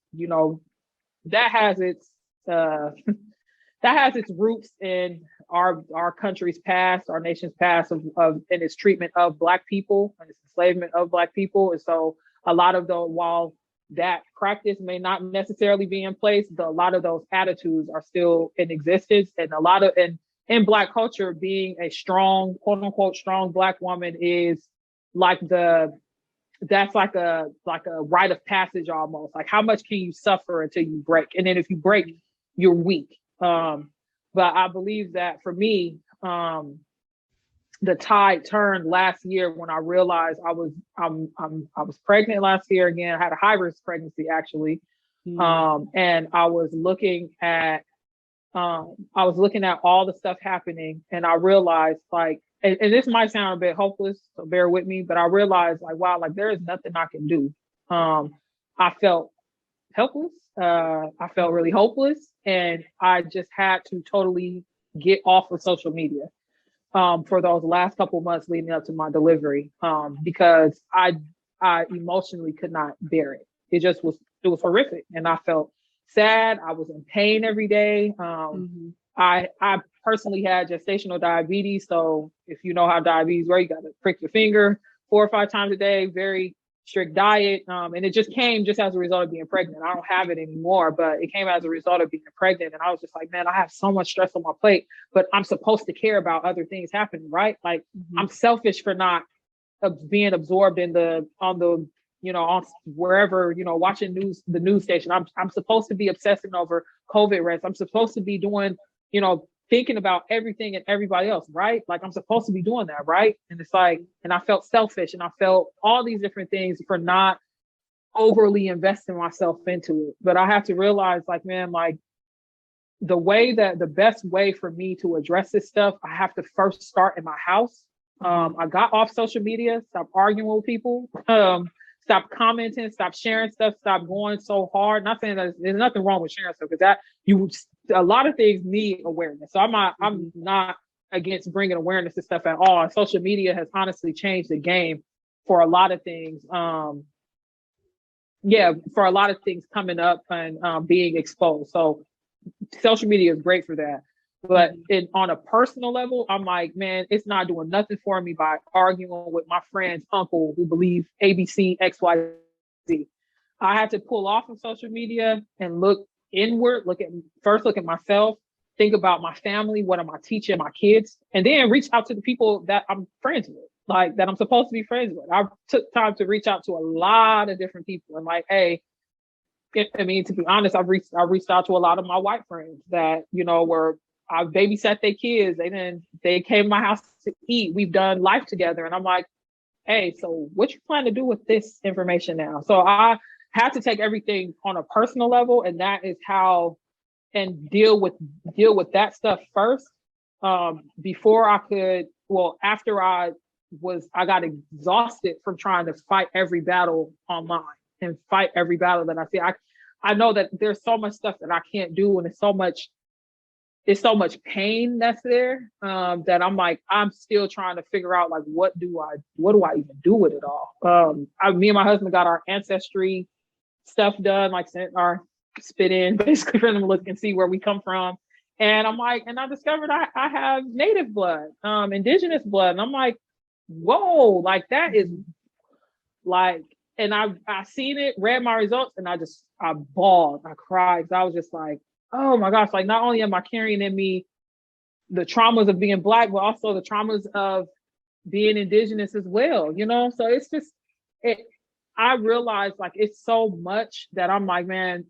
[SPEAKER 2] that has its uh, that has its roots in our country's past, our nation's past of in its treatment of Black people and its enslavement of Black people. And so a lot of the while that practice may not necessarily be in place, a lot of those attitudes are still in existence. And a lot of in Black culture, being a strong, quote unquote, strong Black woman is like that's like a rite of passage almost. Like how much can you suffer until you break? And then if you break, you're weak. But I believe that for me, the tide turned last year when I realized I was pregnant last year again. I had a high risk pregnancy actually,
[SPEAKER 1] Mm,
[SPEAKER 2] and I was looking at all the stuff happening, and I realized like, and this might sound a bit hopeless, so bear with me, but I realized like, wow, like there is nothing I can do. I felt helpless. I felt really hopeless, and I just had to totally get off of social media for those last couple months leading up to my delivery, because I emotionally could not bear it. It was horrific, and I felt sad. I was in pain every day.
[SPEAKER 1] mm-hmm.
[SPEAKER 2] I personally had gestational diabetes, so if you know how diabetes works, you got to prick your finger 4 or 5 times a day. Very strict diet, and it just came just as a result of being pregnant. I don't have it anymore, but it came as a result of being pregnant, and I was just like, man, I have so much stress on my plate, but I'm supposed to care about other things happening, right? Like
[SPEAKER 1] Mm-hmm.
[SPEAKER 2] I'm selfish for not being absorbed in on wherever, watching the news station. I'm supposed to be obsessing over COVID rates. I'm supposed to be doing, thinking about everything and everybody else, right? Like I'm supposed to be doing that, right? And it's like, and I felt selfish, and I felt all these different things for not overly investing myself into it. But I have to realize, like, man, like the best way for me to address this stuff, I have to first start in my house.
[SPEAKER 1] Mm-hmm.
[SPEAKER 2] I got off social media, stop arguing with people, stop commenting, stop sharing stuff, stop going so hard. Not saying that there's nothing wrong with sharing stuff, because a lot of things need awareness. So
[SPEAKER 1] Mm-hmm.
[SPEAKER 2] I'm not against bringing awareness to stuff at all. And social media has honestly changed the game for a lot of things. Yeah, for a lot of things coming up and being exposed. So social media is great for that. But
[SPEAKER 1] Mm-hmm.
[SPEAKER 2] on a personal level, I'm like, man, it's not doing nothing for me by arguing with my friend's uncle who believes ABC, XYZ. I had to pull off of social media and look inward, look at myself, think about my family, what am I teaching my kids, and then reach out to the people that I'm friends with, like that I'm supposed to be friends with. I took time to reach out to a lot of different people and like, hey, I mean, to be honest, I reached out to a lot of my white friends that, were I babysat their kids. They came to my house to eat. We've done life together. And I'm like, hey, so what you plan to do with this information now? So I had to take everything on a personal level, and that is how, and deal with that stuff first, before I could, well, after I got exhausted from trying to fight every battle online and fight every battle that I see. I know that there's so much stuff that I can't do, and it's so much it's so much pain that's there, that I'm like, I'm still trying to figure out like, what do I even do with it all? Me and my husband got our ancestry stuff done, like sent our spit in basically for them to look and see where we come from. And I'm like, and I discovered I have native blood, indigenous blood. And I'm like, whoa, like that is like, and I seen it, read my results, and I bawled, I cried. Cause I was just like, oh my gosh, like not only am I carrying in me the traumas of being Black, but also the traumas of being indigenous as well, you know? So it's just, I realized like it's so much that I'm like, man,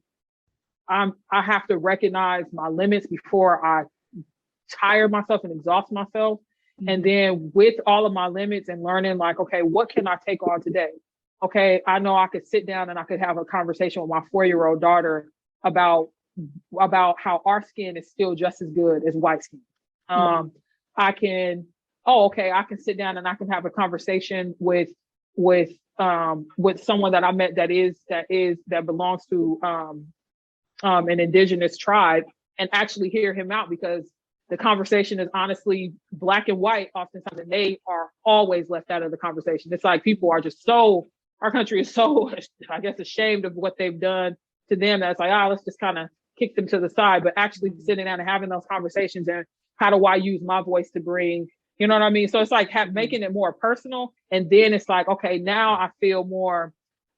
[SPEAKER 2] I have to recognize my limits before I tire myself and exhaust myself. Mm-hmm. And then with all of my limits and learning like, okay, what can I take on today? Okay, I know I could sit down and I could have a conversation with my 4-year-old daughter about how our skin is still just as good as white skin. Mm-hmm. I can sit down and I can have a conversation with someone that I met that belongs to an indigenous tribe, and actually hear him out, because the conversation is honestly Black and white oftentimes, and they are always left out of the conversation. It's like people are just our country is so, I guess, ashamed of what they've done to them that it's like, let's just kind of kick them to the side. But actually sitting down and having those conversations, and how do I use my voice to bring, you know what I mean? So it's like making it more personal. And then it's like, okay, now I feel more,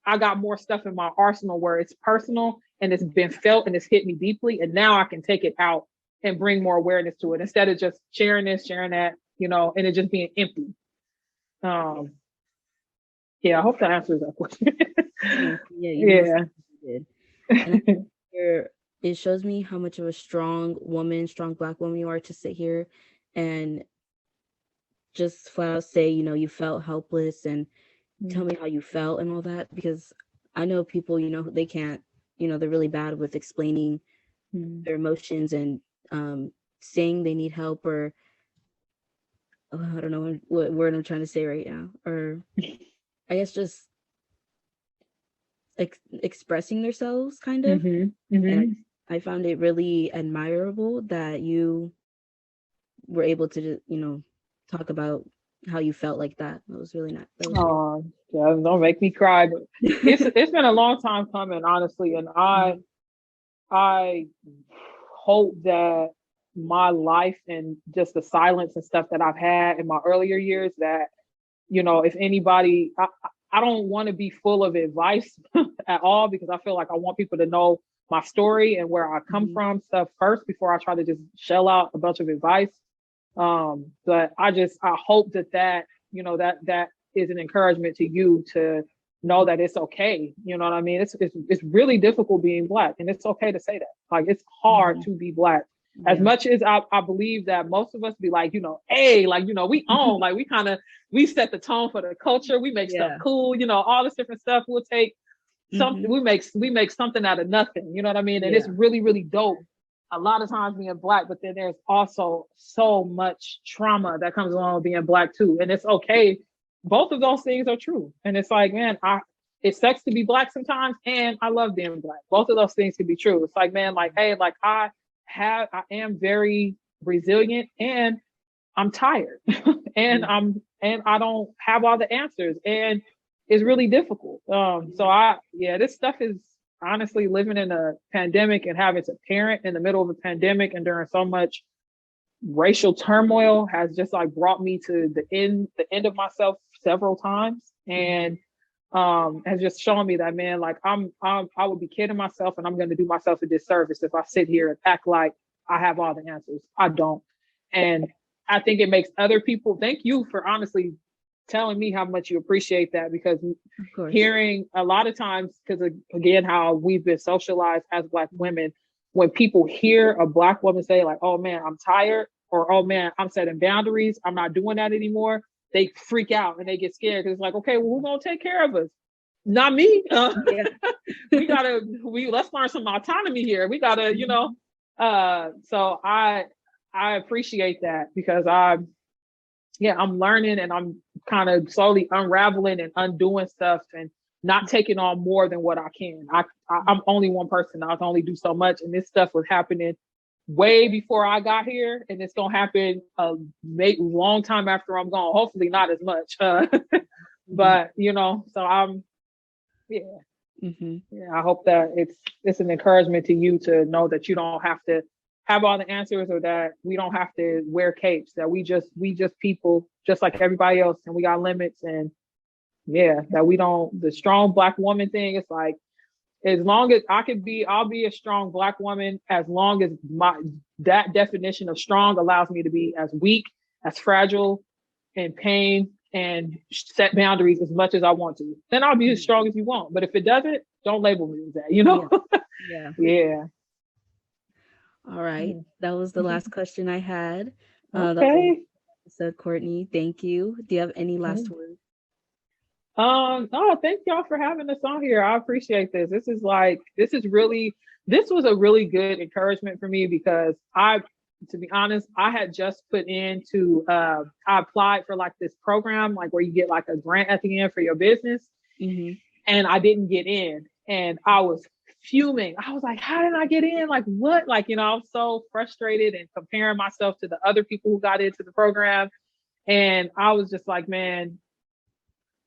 [SPEAKER 2] I got more stuff in my arsenal where it's personal and it's been felt and it's hit me deeply. And now I can take it out and bring more awareness to it, instead of just sharing this, sharing that, you know, and it just being empty. Yeah, I hope that answers that question.
[SPEAKER 1] Yeah. Did. And it shows me how much of a strong Black woman you are, to sit here and just flat out say, you know, you felt helpless, and tell me how you felt and all that, because I know people, you know, they can't, you know, they're really bad with explaining their emotions and saying they need help, or I don't know what word I'm trying to say right now, or I guess just expressing themselves, kind of. Mm-hmm. Mm-hmm. And I found it really admirable that you were able to, you know, talk about how you felt like that. That was really nice.
[SPEAKER 2] Oh, yeah, don't make me cry. But it's been a long time coming, honestly, and I hope that my life and just the silence and stuff that I've had in my earlier years, that, you know, if anybody, I don't want to be full of advice at all, because I feel like I want people to know my story and where I come from stuff first before I try to just shell out a bunch of advice. But I hope that, you know, that is an encouragement to you to know that it's okay. You know what I mean? It's really difficult being Black, and it's okay to say that. Like, it's hard to be Black. As much as I believe that most of us be like, you know, hey, like, you know, we own, like, we set the tone for the culture. We make stuff cool, you know, all this different stuff. We'll take something, we make something out of nothing. You know what I mean? And it's really, really dope a lot of times being Black, but then there's also so much trauma that comes along with being Black too. And it's okay. Both of those things are true. And it's like, man, it sucks to be Black sometimes, and I love being Black. Both of those things can be true. It's like, man, like, hey, like I am very resilient, and I'm tired and I don't have all the answers, and it's really difficult. This stuff is honestly, living in a pandemic and having to parent in the middle of a pandemic and during so much racial turmoil has just like brought me to the end of myself several times, and has just shown me that, man, like I would be kidding myself, and I'm going to do myself a disservice if I sit here and act like I have all the answers. I don't. And I think it makes other people, thank you for honestly telling me how much you appreciate that, because hearing a lot of times, because again, how we've been socialized as Black women, when people hear a Black woman say like, oh man, I'm tired, or oh man, I'm setting boundaries, I'm not doing that anymore, they freak out and they get scared, because it's like, okay, well, who's gonna take care of us? Not me. Let's learn some autonomy here. We gotta, you know. So I appreciate that, because I'm learning, and I'm kind of slowly unraveling and undoing stuff, and not taking on more than what I can. I'm only one person. I can only do so much, and this stuff was happening way before I got here, and it's gonna happen a long time after I'm gone. Hopefully, not as much. But so yeah, yeah. I hope that it's an encouragement to you to know that you don't have to have all the answers, or that we don't have to wear capes. That we just people, just like everybody else, and we got limits. And yeah, that we don't. The strong Black woman thing. It's like, as long as I'll be a strong Black woman as long as that definition of strong allows me to be as weak, as fragile, in pain, and set boundaries as much as I want to. Then I'll be as strong as you want. But if it doesn't, don't label me as that,
[SPEAKER 1] Yeah.
[SPEAKER 2] Yeah.
[SPEAKER 1] All right. That was the last question I had.
[SPEAKER 2] Okay.
[SPEAKER 1] So Courtney, thank you. Do you have any last words?
[SPEAKER 2] Oh, thank y'all for having us on here. I appreciate this. This was a really good encouragement for me, because to be honest, I had just put into, I applied for like this program, like where you get like a grant at the end for your business. And I didn't get in, and I was fuming. I was like, how did I get in? Like what? Like, I was so frustrated and comparing myself to the other people who got into the program. And I was just like, man,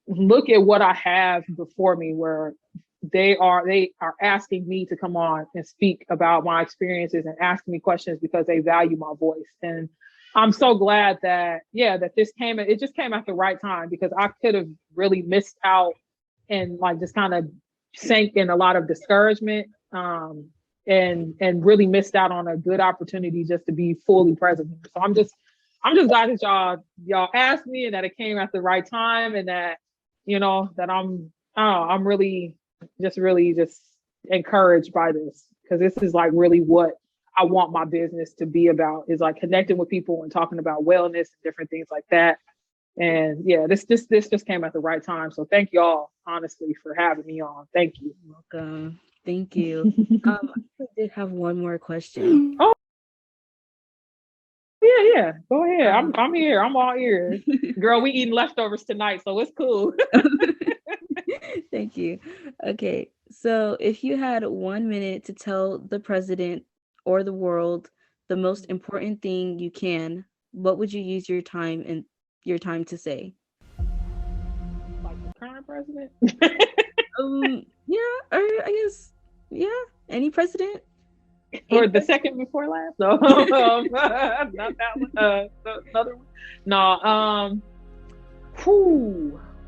[SPEAKER 2] look at what I have before me, where they are asking me to come on and speak about my experiences and asking me questions because they value my voice. And I'm so glad that it just came at the right time, because I could have really missed out and like just kind of sank in a lot of discouragement, and really missed out on a good opportunity just to be fully present. So I'm just glad that y'all asked me, and that it came at the right time, and that that I'm really just encouraged by this, because this is like really what I want my business to be about, is like connecting with people and talking about wellness and different things like that. And yeah, this just came at the right time. So thank y'all, honestly, for having me on. Thank you.
[SPEAKER 1] Welcome. Thank you. I did have one more question.
[SPEAKER 2] Oh, yeah. Go ahead. I'm here. I'm all ears. Girl, we eating leftovers tonight, so it's cool.
[SPEAKER 1] Thank you. Okay. So if you had 1 minute to tell the president or the world the most important thing you can, what would you use your time to say?
[SPEAKER 2] Like the current president?
[SPEAKER 1] Yeah, or I guess, yeah, any president.
[SPEAKER 2] Or the second before last? No, not that one. Another one. No.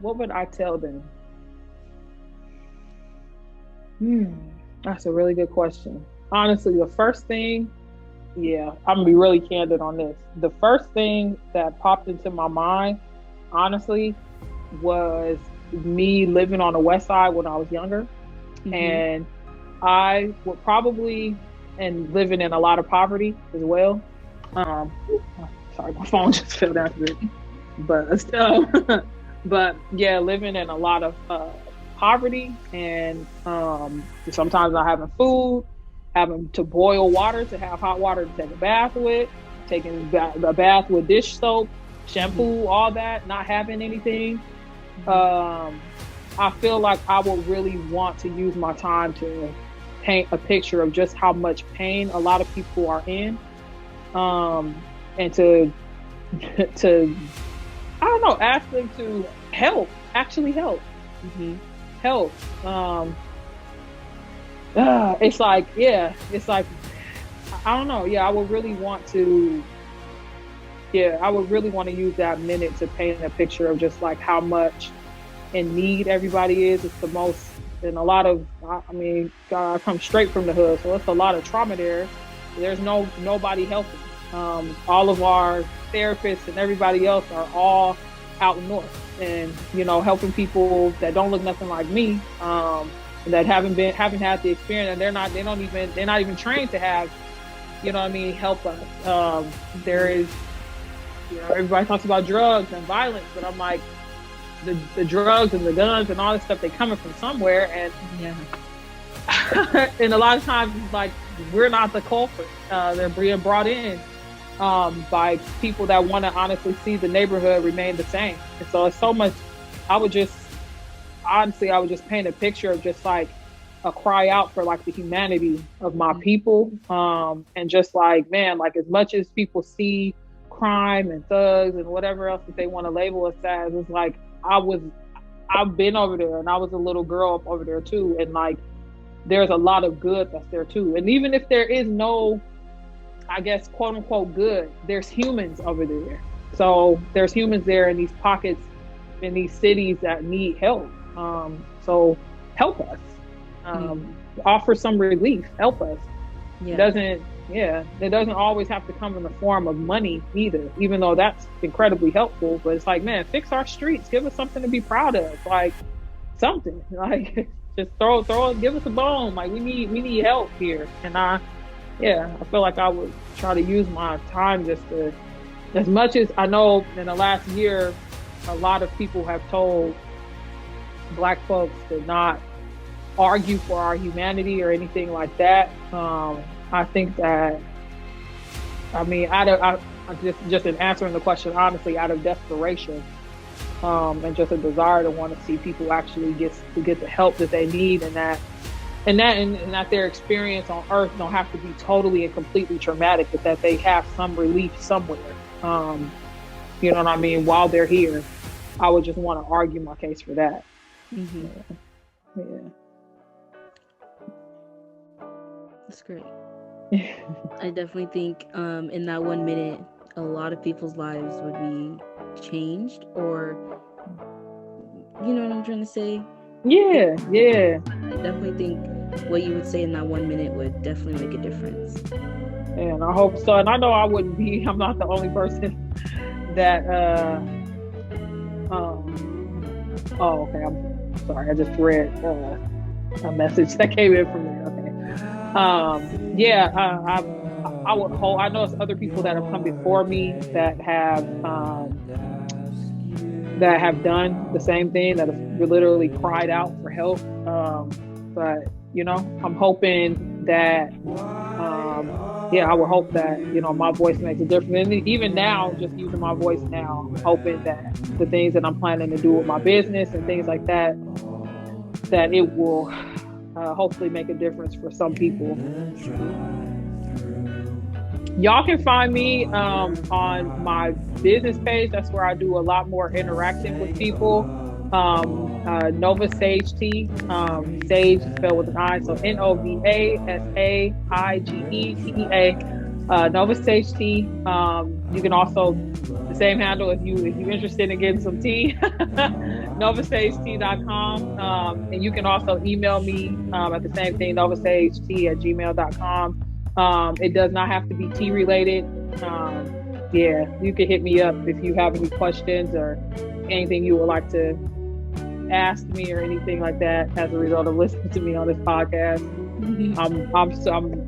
[SPEAKER 2] What would I tell them? That's a really good question. Honestly, the first thing, I'm gonna be really candid on this. The first thing that popped into my mind, honestly, was me living on the West Side when I was younger, and I would probably. And living in a lot of poverty as well. Sorry, my phone just fell down to it. But yeah, living in a lot of poverty, and sometimes not having food, having to boil water to have hot water to take a bath with, taking a bath with dish soap, shampoo, all that, not having anything. I feel like I would really want to use my time to paint a picture of just how much pain a lot of people are in, and to I don't know, ask them to actually help. Help. It's like I don't know. I would really want to use that minute to paint a picture of just like how much in need everybody is. It's the most. And a lot of, I come straight from the hood, so it's a lot of trauma there. There's nobody helping. All of our therapists and everybody else are all out north, and helping people that don't look nothing like me, that haven't had the experience, and they're not even trained to have, help us. There is, everybody talks about drugs and violence, but I'm like, the drugs and the guns and all this stuff, they coming from somewhere, and and a lot of times it's like we're not the culprit. They're being brought in by people that want to honestly see the neighborhood remain the same. And so it's so much. I would just paint a picture of just like a cry out for like the humanity of my people. And just like, man, like as much as people see crime and thugs and whatever else that they want to label us as, it's like I've been over there and I was a little girl up over there too. And like, there's a lot of good that's there too. And even if there is no, I guess, quote unquote good, there's humans over there. So there's humans there in these pockets, in these cities that need help. So help us, offer some relief, help us. Yeah. It doesn't always have to come in the form of money either, even though that's incredibly helpful. But it's like, man, fix our streets, give us something to be proud of, like something, like just give us a bone. Like we need help here. And I feel like I would try to use my time just to, as much as I know in the last year, a lot of people have told Black folks to not argue for our humanity or anything like that. I think that, I mean, just in answering the question honestly, out of desperation, and just a desire to want to see people actually get the help that they need, and that their experience on Earth don't have to be totally and completely traumatic, but that they have some relief somewhere. You know what I mean? While they're here, I would just want to argue my case for that.
[SPEAKER 1] Mm-hmm. Yeah. That's great. I definitely think in that 1 minute, a lot of people's lives would be changed, or you know what I'm trying to say?
[SPEAKER 2] Yeah.
[SPEAKER 1] I definitely think what you would say in that 1 minute would definitely make a difference.
[SPEAKER 2] And I hope so. And I know I'm not the only person that, oh, okay. I'm sorry. I just read a message that came in from there. Okay. I would hope, I know it's other people that have come before me that have done the same thing, that have literally cried out for help. But, you know, I'm hoping that, I would hope that, you know, my voice makes a difference. And even now, just using my voice now, I'm hoping that the things that I'm planning to do with my business and things like that, that it will hopefully make a difference for some people. Y'all can find me on my business page. That's where I do a lot more interacting with people. Nova Saige T. Saige spelled with an I, so NovaSaigeTea. Nova Saige T. You can also, the same handle if you're interested in getting some tea, NovaSaigeT.com. And you can also email me at the same thing, NovaSaigeT@gmail.com. It does not have to be tea related. You can hit me up if you have any questions or anything you would like to ask me or anything like that as a result of listening to me on this podcast.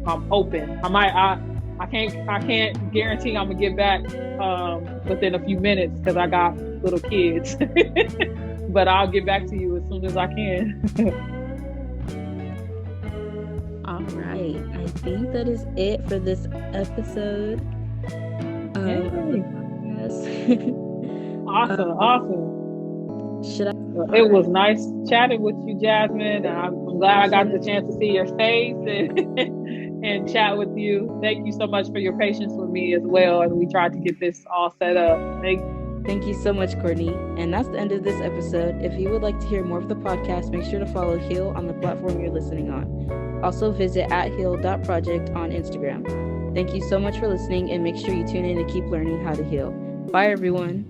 [SPEAKER 2] I'm open. I can't guarantee I'm gonna get back within a few minutes because I got little kids, but I'll get back to you as soon as I can.
[SPEAKER 1] All right, I think that is it for this episode.
[SPEAKER 2] Awesome. It was nice chatting with you, Jasmine. I'm glad I got the chance to see your face and chat with you. Thank you so much for your patience with me as well. And we tried to get this all set up.
[SPEAKER 1] Thank you so much, Courtney. And that's the end of this episode. If you would like to hear more of the podcast, make sure to follow Heal on the platform you're listening on. Also visit @heal.project on Instagram. Thank you so much for listening, and make sure you tune in to keep learning how to heal. Bye, everyone.